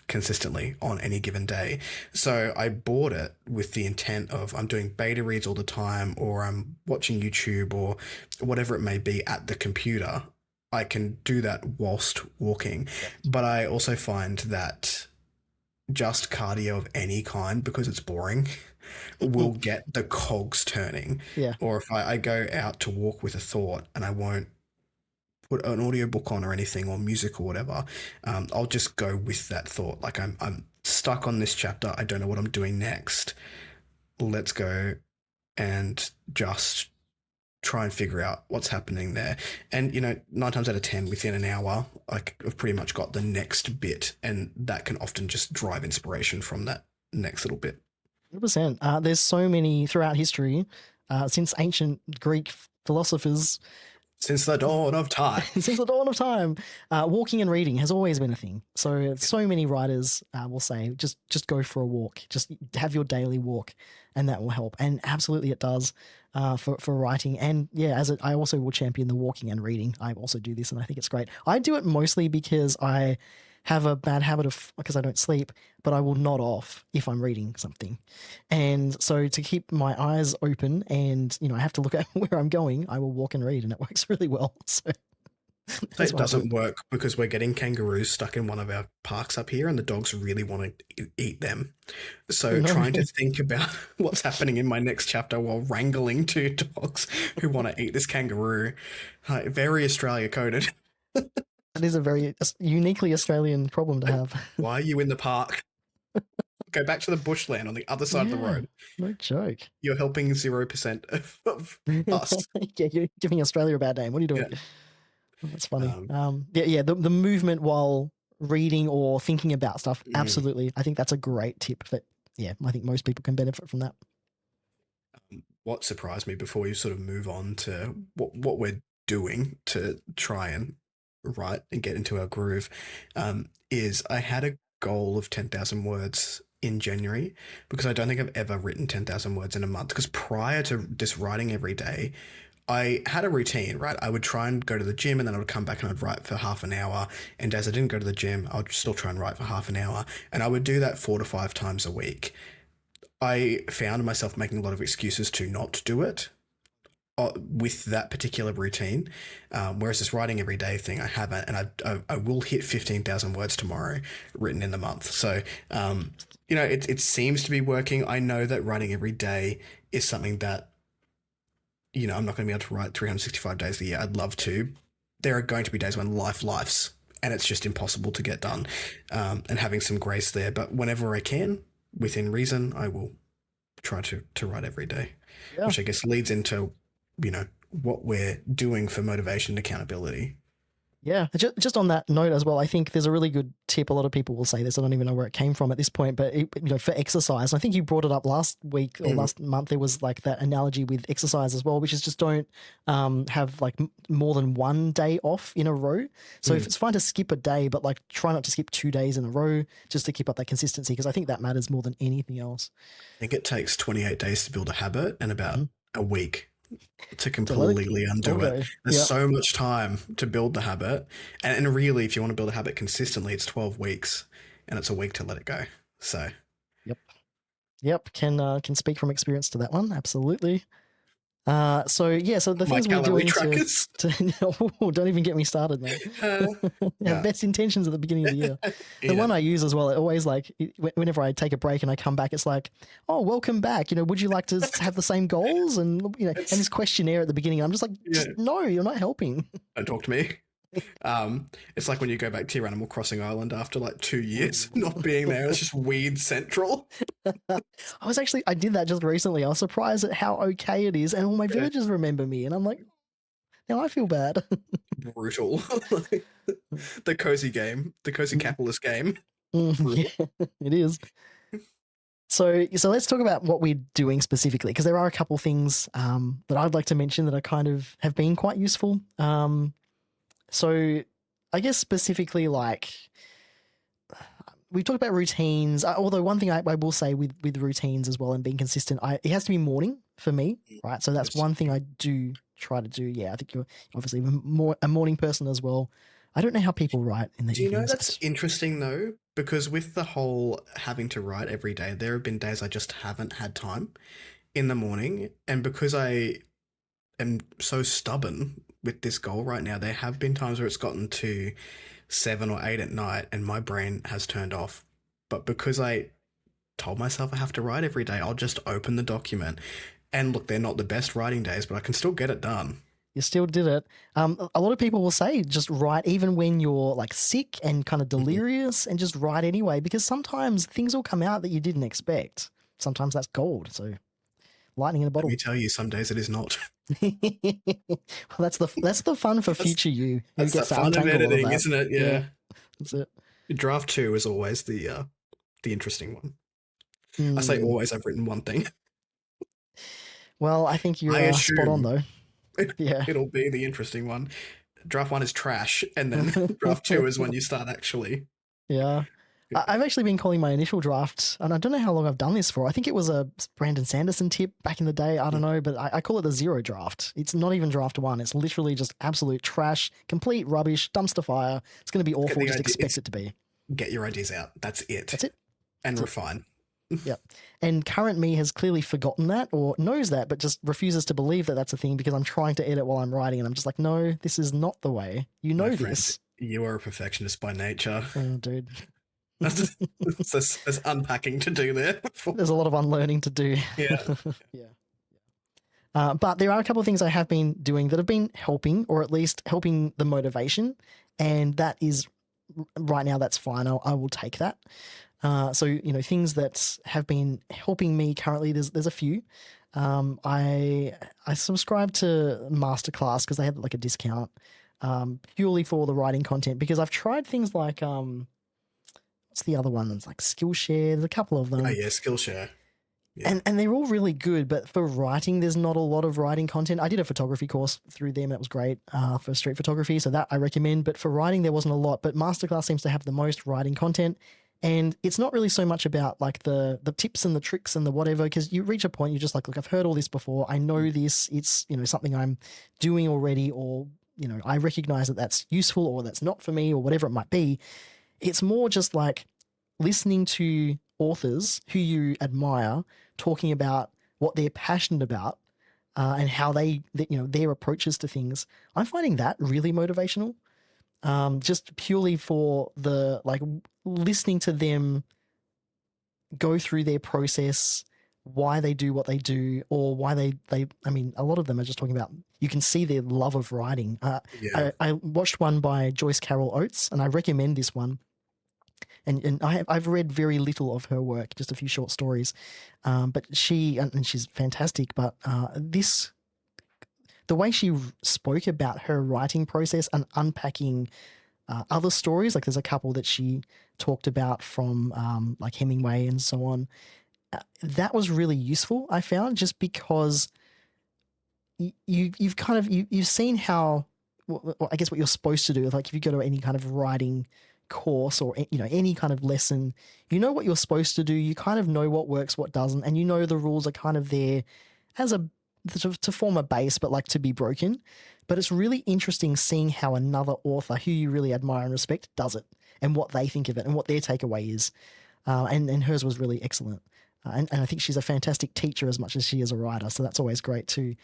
consistently on any given day. So I bought it with the intent of I'm doing beta reads all the time, or I'm watching YouTube or whatever it may be at the computer. I can do that whilst walking. Yeah. But I also find that just cardio of any kind, because it's boring, will get the cogs turning. Yeah. Or if I go out to walk with a thought and I won't put an audiobook on or anything or music or whatever, I'll just go with that thought. Like I'm stuck on this chapter. I don't know what I'm doing next. Let's go and just try and figure out what's happening there. And, 9 times out of 10, within an hour, I've pretty much got the next bit. And that can often just drive inspiration from that next little bit. 100%. There's so many throughout history, since ancient Greek philosophers. Since the dawn of time. Since the dawn of time, walking and reading has always been a thing. So many writers will say, just go for a walk, just have your daily walk, and that will help. And absolutely, it does for writing. And yeah, I also will champion the walking and reading. I also do this, and I think it's great. I do it mostly because I have a bad habit because I don't sleep, but I will nod off if I'm reading something. And so to keep my eyes open and, I have to look at where I'm going, I will walk and read, and it works really well. So it doesn't work because we're getting kangaroos stuck in one of our parks up here and the dogs really want to eat them. So trying to think about what's happening in my next chapter while wrangling two dogs who want to eat this kangaroo, very Australia coded. That is a very uniquely Australian problem to have. Why are you in the park? Go back to the bushland on the other side of the road. No joke. You're helping 0% of us. Yeah, you're giving Australia a bad name. What are you doing? Yeah. Oh, that's funny. The movement while reading or thinking about stuff. Absolutely. I think that's a great tip that, I think most people can benefit from that. What surprised me before you sort of move on to what we're doing to try and write and get into our groove, is I had a goal of 10,000 words in January because I don't think I've ever written 10,000 words in a month. Because prior to this writing every day, I had a routine, right? I would try and go to the gym and then I would come back and I'd write for half an hour. And as I didn't go to the gym, I would still try and write for half an hour. And I would do that 4 to 5 times a week. I found myself making a lot of excuses to not do it with that particular routine. Whereas this writing every day thing, I haven't, and I will hit 15,000 words tomorrow written in the month. So, it seems to be working. I know that writing every day is something that, I'm not going to be able to write 365 days a year. I'd love to. There are going to be days when lifes and it's just impossible to get done, and having some grace there. But whenever I can, within reason, I will try to write every day, which I guess leads into, what we're doing for motivation and accountability. Yeah, just on that note as well, I think there's a really good tip. A lot of people will say this. I don't even know where it came from at this point, but for exercise, I think you brought it up last week or Mm, last month. There was like that analogy with exercise as well, which is just don't have like more than one day off in a row. So if mm. it's fine to skip a day, but like try not to skip 2 days in a row just to keep up that consistency, because I think that matters more than anything else. I think it takes 28 days to build a habit and about Hmm. a week to To let completely it all undo it. go. There's Yeah. so much time to build the habit. And really, if you want to build a habit consistently, it's 12 weeks and it's a week to let it go. So, Yep. Yep. Can speak from experience to that one. Absolutely. So yeah, so the my things we're calorie doing trackers. oh, don't even get me started, man. Uh, You have yeah. best intentions at the beginning of the year. The Yeah. one I use as well, it always like whenever I take a break and I come back, it's like, oh, welcome back. Would you like to have the same goals? And and It's, this questionnaire at the beginning, I'm just like, yeah. just no, you're not helping. Don't talk to me. It's like when you go back to your Animal Crossing island after like 2 years not being there. It's just weed central. I did that just recently. I was surprised at how okay it is, and all my Yeah. villagers remember me, and I'm like, now I feel bad. Brutal. The cozy game, the cozy capitalist game. Brutal. Yeah, it is. So let's talk about what we're doing specifically, because there are a couple things that I'd like to mention that are kind of have been quite useful. So I guess specifically, like we talked about routines. Although one thing I will say with routines as well and being consistent, it has to be morning for me, right? So that's Yes. one thing I do try to do. Yeah, I think you're obviously a morning person as well. I don't know how people write in the Do you know evenings. that's interesting though? Because with the whole having to write every day, there have been days I just haven't had time in the morning. And because I am so stubborn with this goal right now, there have been times where it's gotten to 7 or 8 at night and my brain has turned off. But because I told myself I have to write every day, I'll just open the document. And look, they're not the best writing days, but I can still get it done. You still did it. A lot of people will say just write even when you're like sick and kind of Mhm. delirious, and just write anyway, because sometimes things will come out that you didn't expect. Sometimes that's gold. So lightning in a Let me bottle. tell you, some days it is not. Well, that's the fun for That's future you, who that's the gets to fun of untangle all of editing, that. isn't it? Yeah, Yeah. that's it. Draft two is always the interesting one. I say Mm. always. I've written one thing. Well, I think I you're spot on assume though. Yeah. it'll be the interesting one. Draft one is trash, and then draft two is when you start actually. Yeah. I've actually been calling my initial draft, and I don't know how long I've done this for. I think it was a Brandon Sanderson tip back in the day. I don't know, but I call it the zero draft. It's not even draft one. It's literally just absolute trash, complete rubbish, dumpster fire. It's going to be Get awful. the Just idea. expect It's it to be. get your ideas out. That's it, That's it. and That's it. refine. Yep. And current me has clearly forgotten that or knows that, but just refuses to believe that that's a thing, because I'm trying to edit while I'm writing. And I'm just like, no, this is not the way. You My know friend, this. you are a perfectionist by nature. Oh, dude. There's unpacking to do there. There's a lot of unlearning to do. Yeah. Yeah. But there are a couple of things I have been doing that have been helping, or at least helping the motivation. And that is right now, that's fine. I will take that. So, things that have been helping me currently, there's a few. I subscribe to Masterclass because they had like a discount, purely for the writing content, because I've tried things like, what's the other one? It's like Skillshare. There's a couple of Oh them. yeah, Skillshare. Yeah. And they're all really good, but for writing, there's not a lot of writing content. I did a photography course through them. That was great for street photography, so that I recommend. But for writing, there wasn't a lot. But Masterclass seems to have the most writing content, and it's not really so much about like the tips and the tricks and the whatever, because you reach a point you're just like, look, I've heard all this before. I know this. It's something I'm doing already, or I recognize that that's useful or that's not for me or whatever it might be. It's more just like listening to authors who you admire talking about what they're passionate about, and how their approaches to things. I'm finding that really motivational. Just purely for the like listening to them go through their process, why they do what they do, or why they. I mean, a lot of them are just talking about. You can see their love of writing. Yeah. I watched one by Joyce Carol Oates, and I recommend this one. And I've read very little of her work, just a few short stories, but she's fantastic. But the way she spoke about her writing process and unpacking other stories. Like there's a couple that she talked about from like Hemingway and so on. That was really useful, I found, just because you've kind of you've seen how I guess what you're supposed to do. Like if you go to any kind of writing course or any kind of lesson, you know what you're supposed to do. You kind of know what works, what doesn't, and you know the rules are kind of there as a to form a base, but like to be broken. But it's really interesting seeing how another author who you really admire and respect does it, and what they think of it, and what their takeaway is. And hers was really excellent. And I think she's a fantastic teacher as much as she is a writer. So that's always great too.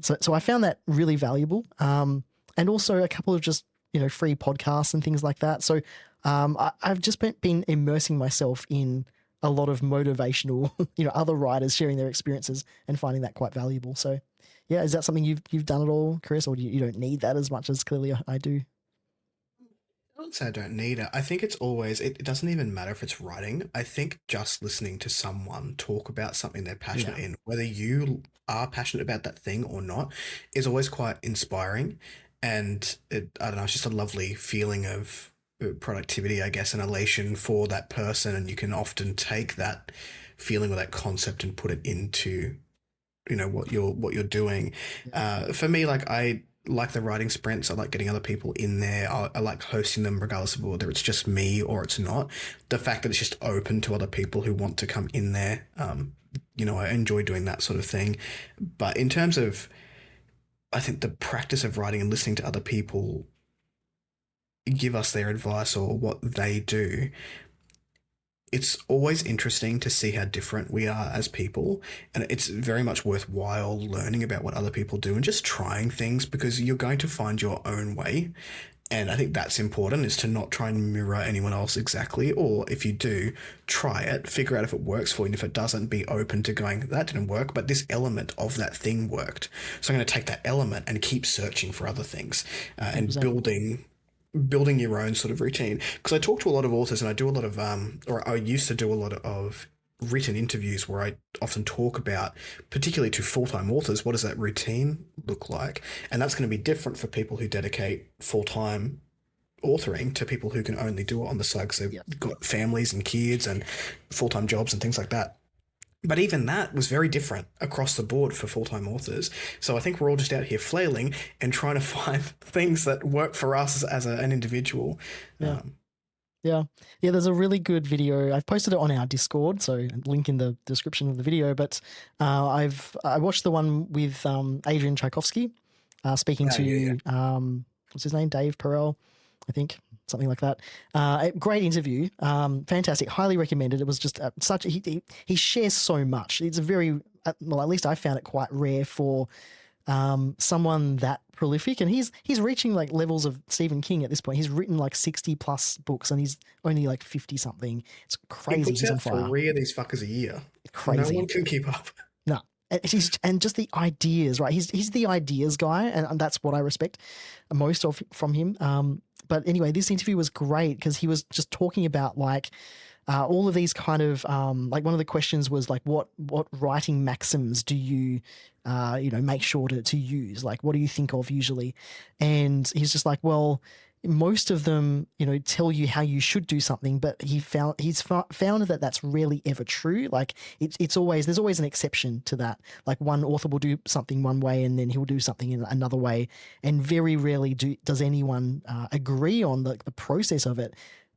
So I found that really valuable. And also a couple of just, free podcasts and things like that. So I've just been immersing myself in a lot of motivational, other writers sharing their experiences and finding that quite valuable. So yeah, is that something you've done at all, Chris, or you don't need that as much as clearly I do? I don't say I don't need it. I think it's always, it doesn't even matter if it's writing. I think just listening to someone talk about something they're passionate Yeah. in, whether you are passionate about that thing or not, is always quite inspiring. And I don't know, it's just a lovely feeling of productivity, I guess, and elation for that person. And you can often take that feeling or that concept and put it into what you're doing. Yeah. For me, like I like the writing sprints. I like getting other people in there. I like hosting them regardless of whether it's just me or it's not. The fact that it's just open to other people who want to come in there, I enjoy doing that sort of thing. But in terms of, I think the practice of writing and listening to other people give us their advice or what they do, it's always interesting to see how different we are as people. And it's very much worthwhile learning about what other people do and just trying things because you're going to find your own way. And I think that's important, is to not try and mirror anyone else exactly. Or if you do, try it, figure out if it works for you. And if it doesn't, be open to going, that didn't work, but this element of that thing worked. So I'm going to take that element and keep searching for other things and 100%. building your own sort of routine. Because I talk to a lot of authors and I do a lot of, or I used to do a lot of written interviews where I often talk about, particularly to full-time authors, what does that routine look like? And that's going to be different for people who dedicate full-time authoring to people who can only do it on the side because Yes. they've got families and kids and full-time jobs and things like that. But even that was very different across the board for full-time authors. So I think we're all just out here flailing and trying to find things that work for us as an individual. Yeah. Yeah. Yeah. There's a really good video. I've posted it on our Discord, so link in the description of the video. But I watched the one with Adrian Tchaikovsky speaking Oh, yeah, to what's his name, Dave Perel, I think, something like that. Great interview, fantastic, highly recommended. It was just such he shares so much. It's a very well, at least I found it quite rare for someone that prolific, and he's reaching like levels of Stephen King at this point. He's written like 60 plus books and he's only like 50 something. It's He crazy. puts He's on out fire. 3 of these fuckers a year. No Crazy. one can keep up. No. And just the ideas, right? He's the ideas guy, and that's what I respect most of from him. But anyway, this interview was great because he was just talking about like all of these kind of like one of the questions was like what writing maxims do you make sure to use, like what do you think of usually? And he's just like, well, most of them tell you how you should do something, but he's found that that's rarely ever true. Like there's always an exception to that. Like one author will do something one way and then he'll do something in another way, and very rarely does anyone agree on the process of it.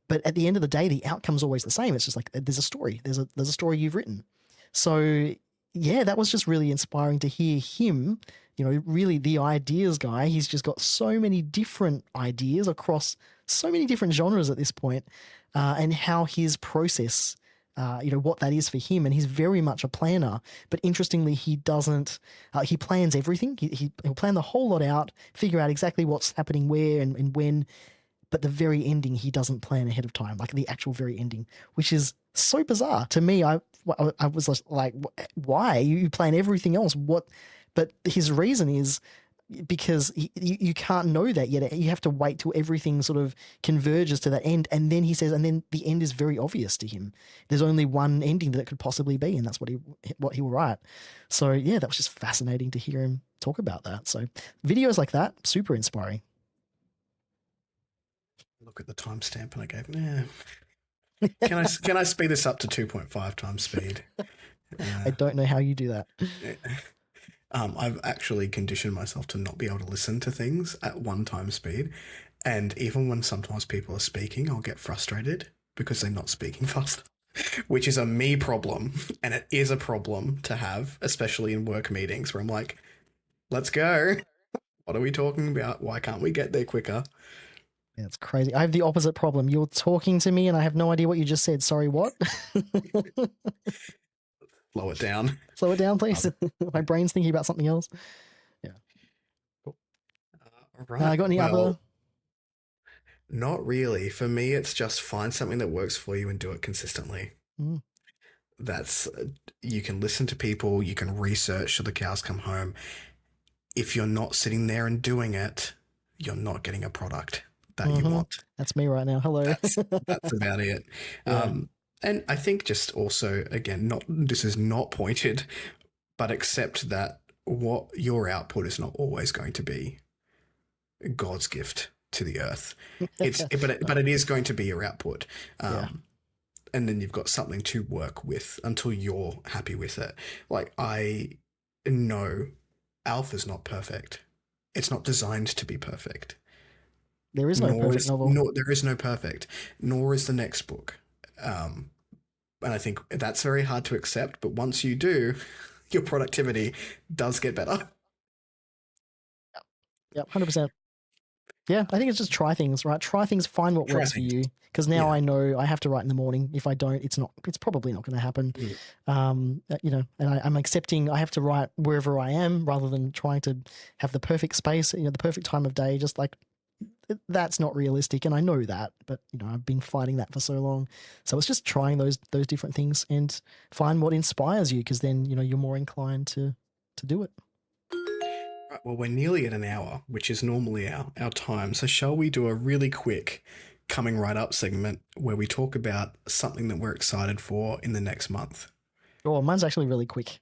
But at the end of the day, the outcome's always the same. It's just like there's a story. There's a story you've written. So yeah, that was just really inspiring to hear him. Really the ideas guy. He's just got so many different ideas across so many different genres at this point, and how his process, what that is for him. And he's very much a planner. But interestingly, he doesn't. He plans everything. He'll plan the whole lot out, figure out exactly what's happening where and when. But the very ending, he doesn't plan ahead of time, like the actual very ending, which is so bizarre to me. I was like, why you plan everything else? What? But his reason is because you can't know that yet. You have to wait till everything sort of converges to that end. And then he says, and then the end is very obvious to him. There's only one ending that it could possibly be, and that's what he will write. So yeah, that was just fascinating to hear him talk about that. So videos like that, super inspiring. Look at the timestamp and I go, nah. Can I speed this up to 2.5 times speed? I don't know how you do that. I've actually conditioned myself to not be able to listen to things at 1 time speed. And even when sometimes people are speaking, I'll get frustrated because they're not speaking faster, which is a me problem. And it is a problem to have, especially in work meetings where I'm like, let's go. What are we talking about? Why can't we get there quicker? Yeah, it's crazy. I have the opposite problem. You're talking to me and I have no idea what you just said. Sorry, what? Slow it down. Slow it down, please. My brain's thinking about something else. Yeah. Cool. All right. Got any other? Not really. For me, it's just find something that works for you and do it consistently. Mm. That's you can listen to people, you can research till the cows come home. If you're not sitting there and doing it, you're not getting a product that you want. That's me right now. Hello. That's about it. Yeah. And I think just also, again, this is not pointed, but accept that what your output is not always going to be God's gift to the earth. But it is going to be your output. And then you've got something to work with until you're happy with it. Like, I know Alpha's not perfect. It's not designed to be perfect. There is no perfect novel. There is no perfect, nor is the next book. And I think that's very hard to accept, but once you do, your productivity does get better. Yep, 100%. Yeah, I think it's just try things, right? Try things, find what works for you. Because now I know I have to write in the morning. If I don't, it's probably not going to happen. And I'm accepting I have to write wherever I am rather than trying to have the perfect space, the perfect time of day. Just like that's not realistic, and I know that, but I've been fighting that for so long. So it's just trying those different things and find what inspires you, because then you're more inclined to do it. Right, well, we're nearly at an hour, which is normally our time. So shall we do a really quick coming right up segment where we talk about something that we're excited for in the next month? Oh, mine's actually really quick.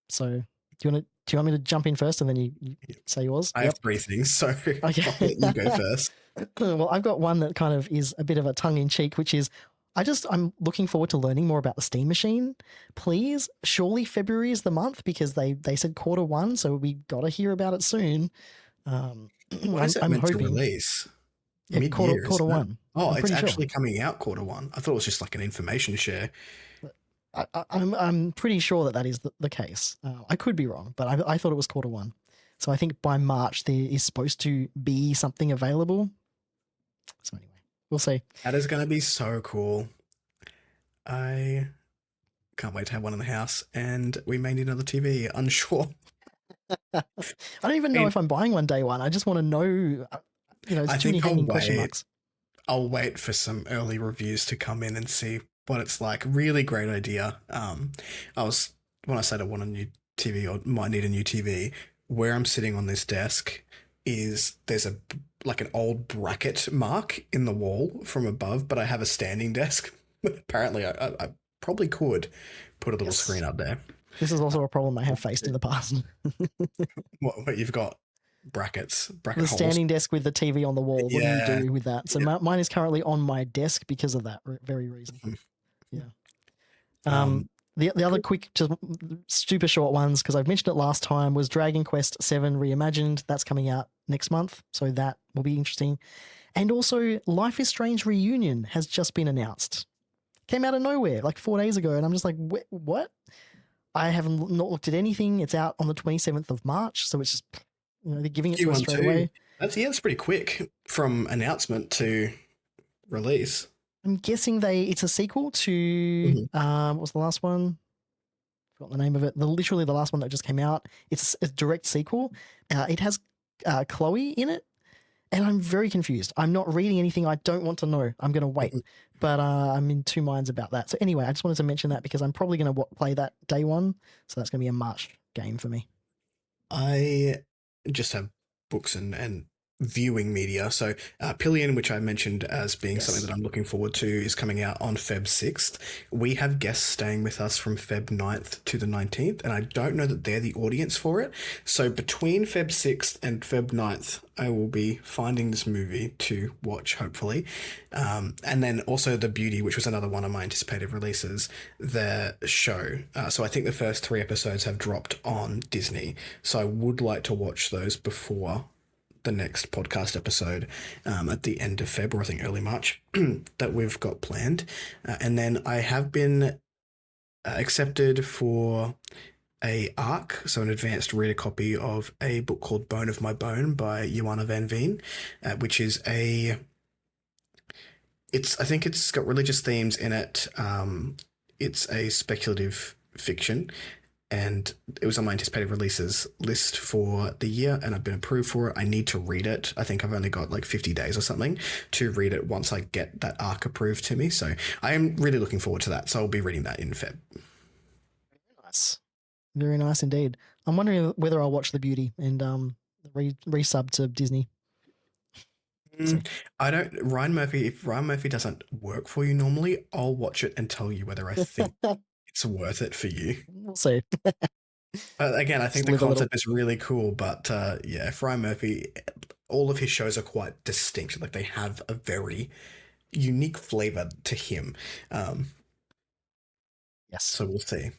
So do you want me to jump in first and then you say yours? I have 3 things, so okay. I'll let you go first. Well, I've got one that kind of is a bit of a tongue-in-cheek, which is I'm looking forward to learning more about the Steam Machine. Please, surely February is the month, because they said Q1, so we got to hear about it soon. When is it meant to release? Yeah, Mid-year, Q1. Oh, it's actually coming out Q1. I thought it was just like an information share. I'm pretty sure that is the case. I could be wrong, but I thought it was Q1. So I think by March there is supposed to be something available. So anyway, we'll see. That is going to be so cool. I can't wait to have one in the house, and we may need another TV. Unsure. I don't even know if I'm buying one day one. I just want to know. There's too many hanging question marks. I'll wait for some early reviews to come in and see what it's like. Really great idea. When I said I want a new TV or might need a new TV, where I'm sitting on this desk there's an old bracket mark in the wall from above, but I have a standing desk. Apparently I probably could put a little screen up there. This is also a problem I have faced in the past. What you've got? Bracket the holes. Standing desk with the TV on the wall. What do you do with that? So mine is currently on my desk because of that very reason. Yeah. The other quick, just super short ones, because I've mentioned it last time, was Dragon Quest VII Reimagined. That's coming out next month, so that will be interesting. And also, Life is Strange Reunion has just been announced. Came out of nowhere like 4 days ago, and I'm just like, what? I have not looked at anything. It's out on the 27th of March, so it's just they're giving it to us straight away. That's pretty quick from announcement to release. I'm guessing it's a sequel to what was the last one? Forgot the name of it. Literally the last one that just came out. It's a direct sequel. It has Chloe in it, and I'm very confused. I'm not reading anything. I don't want to know. I'm going to wait, but I'm in 2 minds about that. So anyway, I just wanted to mention that because I'm probably going to play that day one. So that's going to be a March game for me. I just have books and viewing media. So Pillion, which I mentioned as being something Yes. that I'm looking forward to, is coming out on Feb 6th. We have guests staying with us from Feb 9th to the 19th, and I don't know that they're the audience for it. So between Feb 6th and Feb 9th, I will be finding this movie to watch, hopefully. And then also The Beauty, which was another one of my anticipated releases, the show. So I think the first three episodes have dropped on Disney. So I would like to watch those before the next podcast episode at the end of Feb, or I think early March, that we've got planned. And then I have been accepted for a ARC, so an advanced reader copy of a book called Bone of My Bone by Joanna Van Veen, which is I think it's got religious themes in it. It's a speculative fiction, and it was on my anticipated releases list for the year, and I've been approved for it. I need to read it. I think I've only got like 50 days or something to read it once I get that arc approved to me. So I am really looking forward to that. So I'll be reading that in Feb. Nice. Very nice indeed. I'm wondering whether I'll watch The Beauty and resub to Disney. So, I don't, Ryan Murphy, if Ryan Murphy doesn't work for you normally, I'll watch it and tell you whether I think it's worth it for you. we'll see. Again, I think Just the live a little. concept is really cool, but yeah, if Ryan Murphy, all of his shows are quite distinct. Like they have a very unique flavor to him. Yes. So we'll see.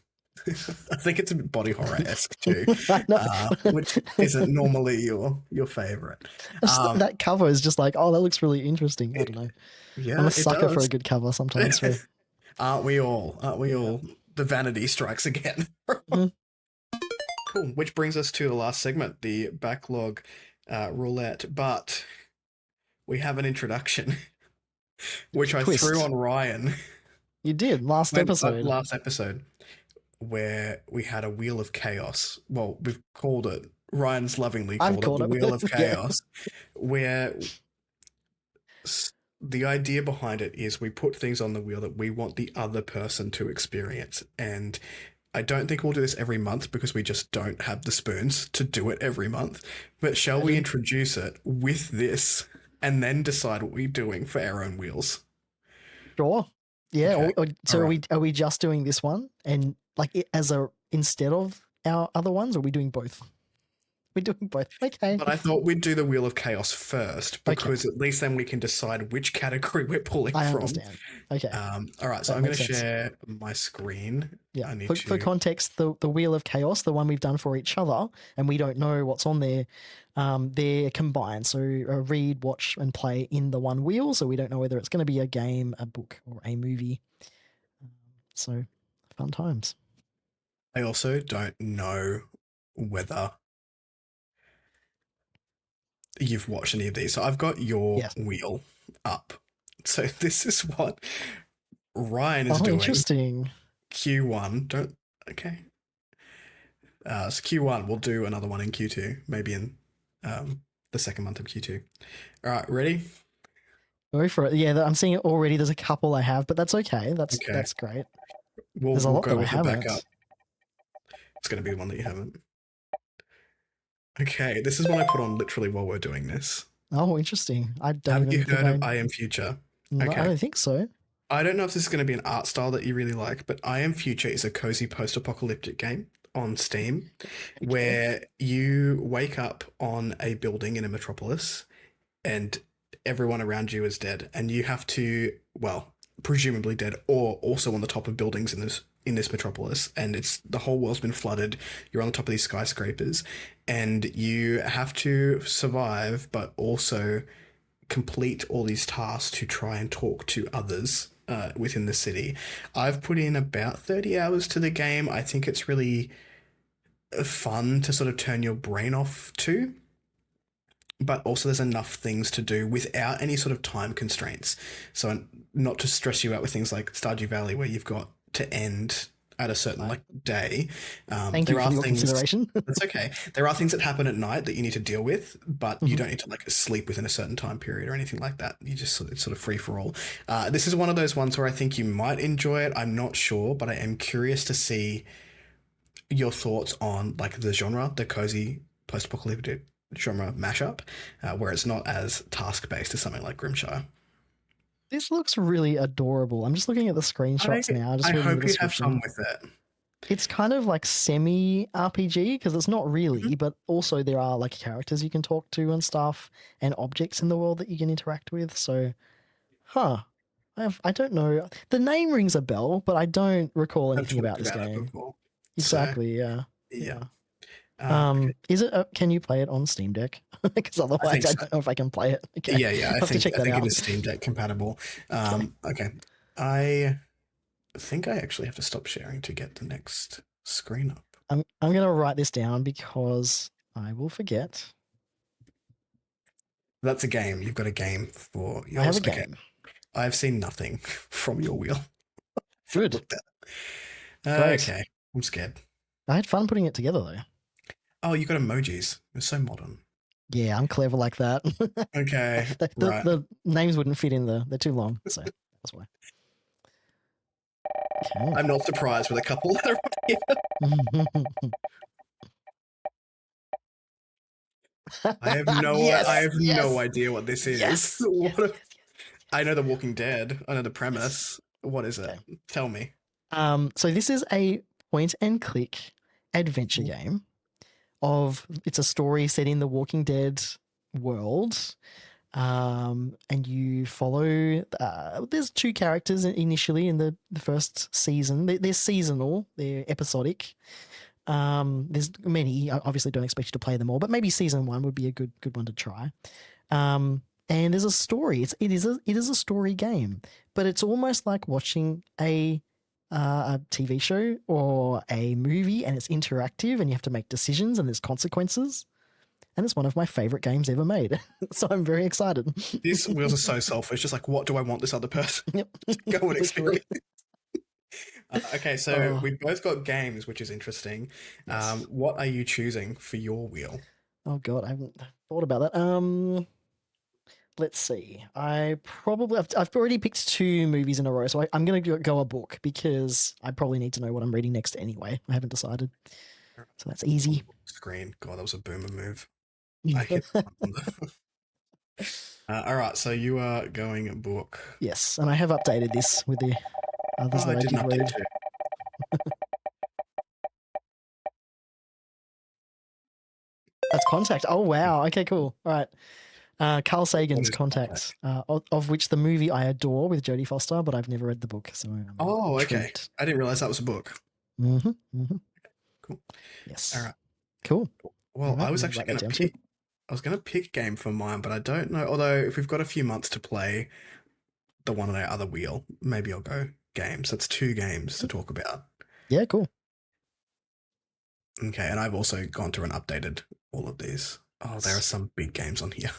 I think it's a bit body horror esque too, I know. which isn't normally your favorite. That cover is just like, oh, that looks really interesting. I don't know. Yeah, I'm a it sucker for does. a good cover sometimes. So. Aren't we all? Aren't we Yeah. all? The vanity strikes again. Mhm. Cool. Which brings us to the last segment, the backlog roulette. But we have an introduction, which I Twist. threw on Ryan You did last episode. last episode, where we had a wheel of chaos. Well, we've called it. Ryan's lovingly I've called it called the it. wheel of Yeah. chaos, where the idea behind it is we put things on the wheel that we want the other person to experience. And I don't think we'll do this every month because we just don't have the spoons to do it every month. But shall we introduce it with this and then decide what we're doing for our own wheels? Sure. Yeah. Okay. So All are we just doing this one and like as a instead of our other ones, or are we doing both? We're doing both. Okay. But I thought we'd do the wheel of chaos first because at least then we can decide which category we're pulling I from. understand. Okay. All right, so That I'm going makes to sense. share my screen. Yeah. I need For context, the wheel of chaos, the one we've done for each other, and we don't know what's on there. They're combined. So read, watch, and play in the one wheel. So we don't know whether it's going to be a game, a book, or a movie. So fun times. I also don't know whether you've watched any of these. So I've got your wheel up. So this is what Ryan is doing. Interesting. Q1. Okay. So Q1, we'll do another one in Q2, maybe in the second month of Q2. All right, ready? Go for it. Yeah, I'm seeing it already. There's a couple I have, but that's okay. That's great. There's a lot go that I with the haven't. backup. It's going to be the one that you haven't. Okay, this is one I put on literally while we're doing this. Oh, interesting. I don't. Have you heard of I Am Future? No, I don't think so. I don't know if this is going to be an art style that you really like, but I Am Future is a cozy post-apocalyptic game on Steam where you wake up on a building in a metropolis and everyone around you is dead, and you have to, well, presumably dead, or also on the top of buildings in this metropolis, and it's the whole world's been flooded. You're on the top of these skyscrapers, and you have to survive, but also complete all these tasks to try and talk to others within the city. I've put in about 30 hours to the game. I think it's really fun to sort of turn your brain off to, but also there's enough things to do without any sort of time constraints. So not to stress you out with things like Stardew Valley where you've got to end at a certain like day. Thank you for your consideration. That's okay. There are things that happen at night that you need to deal with, but you don't need to like sleep within a certain time period or anything like that. You just it's sort of free for all. This is one of those ones where I think you might enjoy it. I'm not sure, but I am curious to see your thoughts on like the genre, the cozy post-apocalyptic genre mashup, where it's not as task based as something like Grimshire. This looks really adorable. I'm just looking at the I screenshots now, just I reading the hope you have fun description. with it. It's kind of like semi RPG because it's not Mhm. really, but also there are like characters you can talk to and stuff, and objects in the world that you can interact with. So, huh. I don't know. The name rings a bell, but I don't recall I've anything about talked this about it game. before, so Exactly. Yeah. yeah. Yeah. Okay. Is it? Can you play it on Steam Deck? Because I think otherwise, I so. don't know if I can play it. Okay, Yeah, yeah. I'll have to check I that think it out. is Steam Deck compatible. Okay. Okay. I think I actually have to stop sharing to get the next screen up. I'm gonna write this down because I will forget. That's a game. You've got a game for I have a yours. Okay. game. I've seen nothing from your wheel. Good. Looked at. Great. Okay. I'm scared. I had fun putting it together though. Oh, you got emojis. It's so modern. Yeah, I'm clever like that. Okay. Right. The names wouldn't fit in they're too long, so that's why. I'm not surprised with a couple that are up here. Okay. I Yes, have no yes, idea what this is. yes, yes, yes, yes, I know The Walking Dead. I know the yes. premise. What is it? Okay. Tell me. So this is a point and click adventure Mhm. game it's a story set in the Walking Dead world. And you follow. There's two characters initially in the first season. They're seasonal. They're episodic. There's many. I obviously don't expect you to play them all, but maybe season one would be a good one to try. And there's a story. It is a story game, but it's almost like watching a TV show or a movie, and it's interactive, and you have to make decisions, and there's consequences. And it's one of my favorite games ever made. So I'm very excited. These wheels are so selfish. Just like, what do I want this other person Yep. to go and Literally. experience? Okay, so Oh, we both got games, which is interesting. yes. What are you choosing for your wheel? Oh god, I haven't thought about that. Let's see. I've already picked two movies in a row, so I'm going to go a book because I probably need to know what I'm reading next anyway. I haven't decided, so that's On the easy. screen. God, that was a boomer move. I hit that one on the. All right, so you are going book. Yes, and I have updated this with the others Oh, I that I did an did update read. too. That's Contact. Oh wow. Okay, cool. All right. Carl What Sagan's is Contact, contact? of which the movie I adore with Jodie Foster, but I've never read the book, so I'm Oh, okay. intrigued. I didn't realize that was a book. Mm-hmm, mm-hmm. Cool. All Yes. right. Cool. All Well, right. I I'm was going to actually write that going to down too. pick. I was going to pick a game for mine, but I don't know. Although, if we've got a few months to play the one on our other wheel, maybe I'll go games. That's two games to talk about. Yeah, cool. Okay, and I've also gone through and updated all of these. Oh, there are Yes. some big games on here.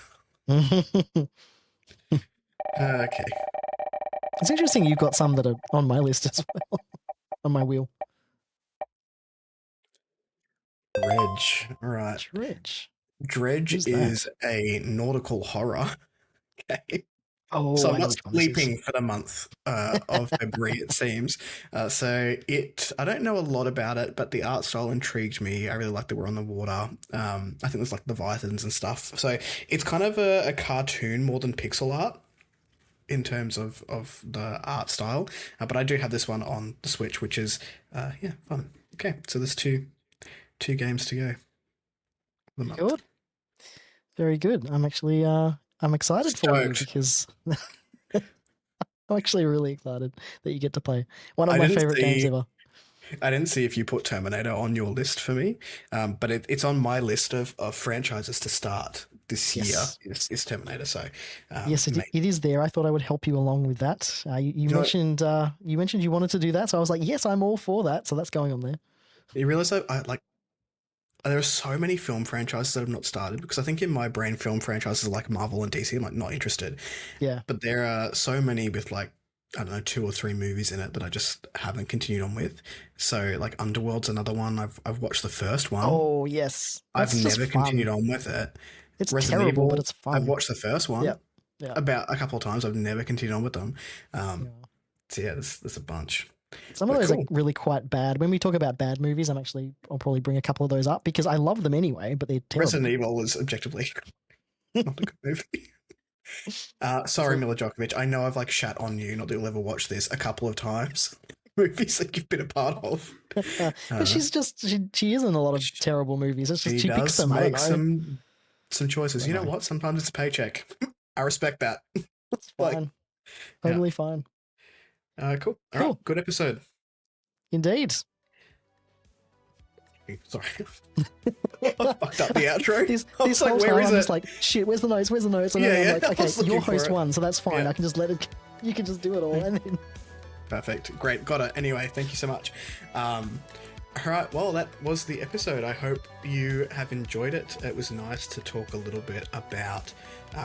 It's Okay. interesting you've got some that are on my list as well, on my wheel. Dredge. All right. Dredge. Dredge Who's that? is a nautical horror game. So Oh, I'm I know not which one this is. sleeping for the month of February, it seems. I don't know a lot about it, but the art style intrigued me. I really like that we're on the water. I think there's like Leviathans and stuff. So it's kind of a cartoon more than pixel art in terms of the art style. But I do have this one on the Switch, which is, yeah, fun. Okay, so there's two games to go for the month. Good. Very good. I'm actually I'm excited for you Stoked. because I'm actually really excited that you get to play one of I my didn't favorite games see ever. I didn't see if you put Terminator on your list for me, but it's on my list of franchises to start this year. Yes. Is Terminator? So, Yes, it is there. I thought I would help you along with that. You you know, mentioned you wanted to do that, so I was like, yes, I'm all for that. So that's going on there. you realize that I like there are so many film franchises that have not started because I think in my brain film franchises are like Marvel and DC. I'm like not interested, Yeah. but there are so many with like I don't know two or three movies in it that I just haven't continued on with. So like Underworld's another one. I've watched the first one. Oh yes, I've that's just never continued fun. on with it. It's Resident terrible, but Evil, it's I've fun. watched the first Yeah. one Yeah. about a couple of times. I've never continued on with them. Yeah. So yeah, there's a bunch. Some of But those cool. are really quite bad. When we talk about bad movies, I'll probably bring a couple of those up because I love them anyway, but they're terrible. Resident Evil is objectively not a good movie. Sorry, Mila Djokovic. I know I've like shat on you not that you'll ever watch this a couple of times. Movies that you've been a part of. But she is in a lot of terrible movies. It's just She she picks does them. I make don't know. some choices. You know what? Sometimes it's a paycheck. I respect that. It's Like, fine. Totally fine. Cool. All right, good episode. Indeed. Sorry. I fucked up the outro. This like, whole where time is I'm it? just like, shit, where's the notes? Where's the notes? And Yeah, then yeah, I'm like, I was okay, you're looking for host it. one, so that's fine. Yeah. I can just let it, you can just do it all. And then Perfect. Great. Got it. Anyway, thank you so much. All right. Well, that was the episode. I hope you have enjoyed it. It was nice to talk a little bit about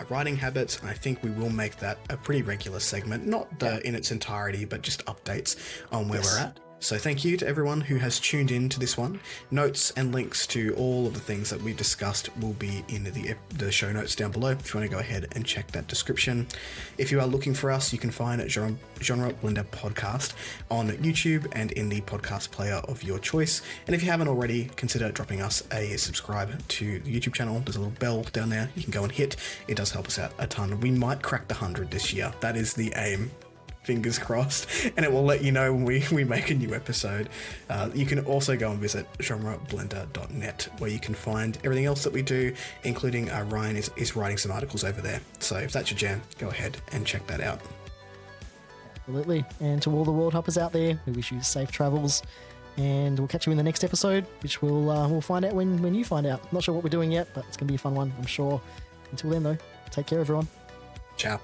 writing habits. And I think we will make that a pretty regular segment, not in its entirety, but just updates on where we're at. So thank you to everyone who has tuned in to this one. Notes and links to all of the things that we've discussed will be in the show notes down below if you want to go ahead and check that description. If you are looking for us, you can find Genre Blender Podcast on YouTube and in the podcast player of your choice. And if you haven't already, consider dropping us a subscribe to the YouTube channel. There's a little bell down there you can go and hit. It does help us out a ton. We might crack the 100 this year. That is the aim. Fingers crossed, and it will let you know when we make a new episode. You can also go and visit genreblender.net where you can find everything else that we do, including Ryan is writing some articles over there. So if that's your jam, go ahead and check that out. absolutely. And to all the world hoppers out there, we wish you safe travels. And we'll catch you in the next episode, which we'll find out when you find out. Not sure what we're doing yet, but it's gonna be a fun one, I'm sure. Until then, though, take care, everyone. Ciao.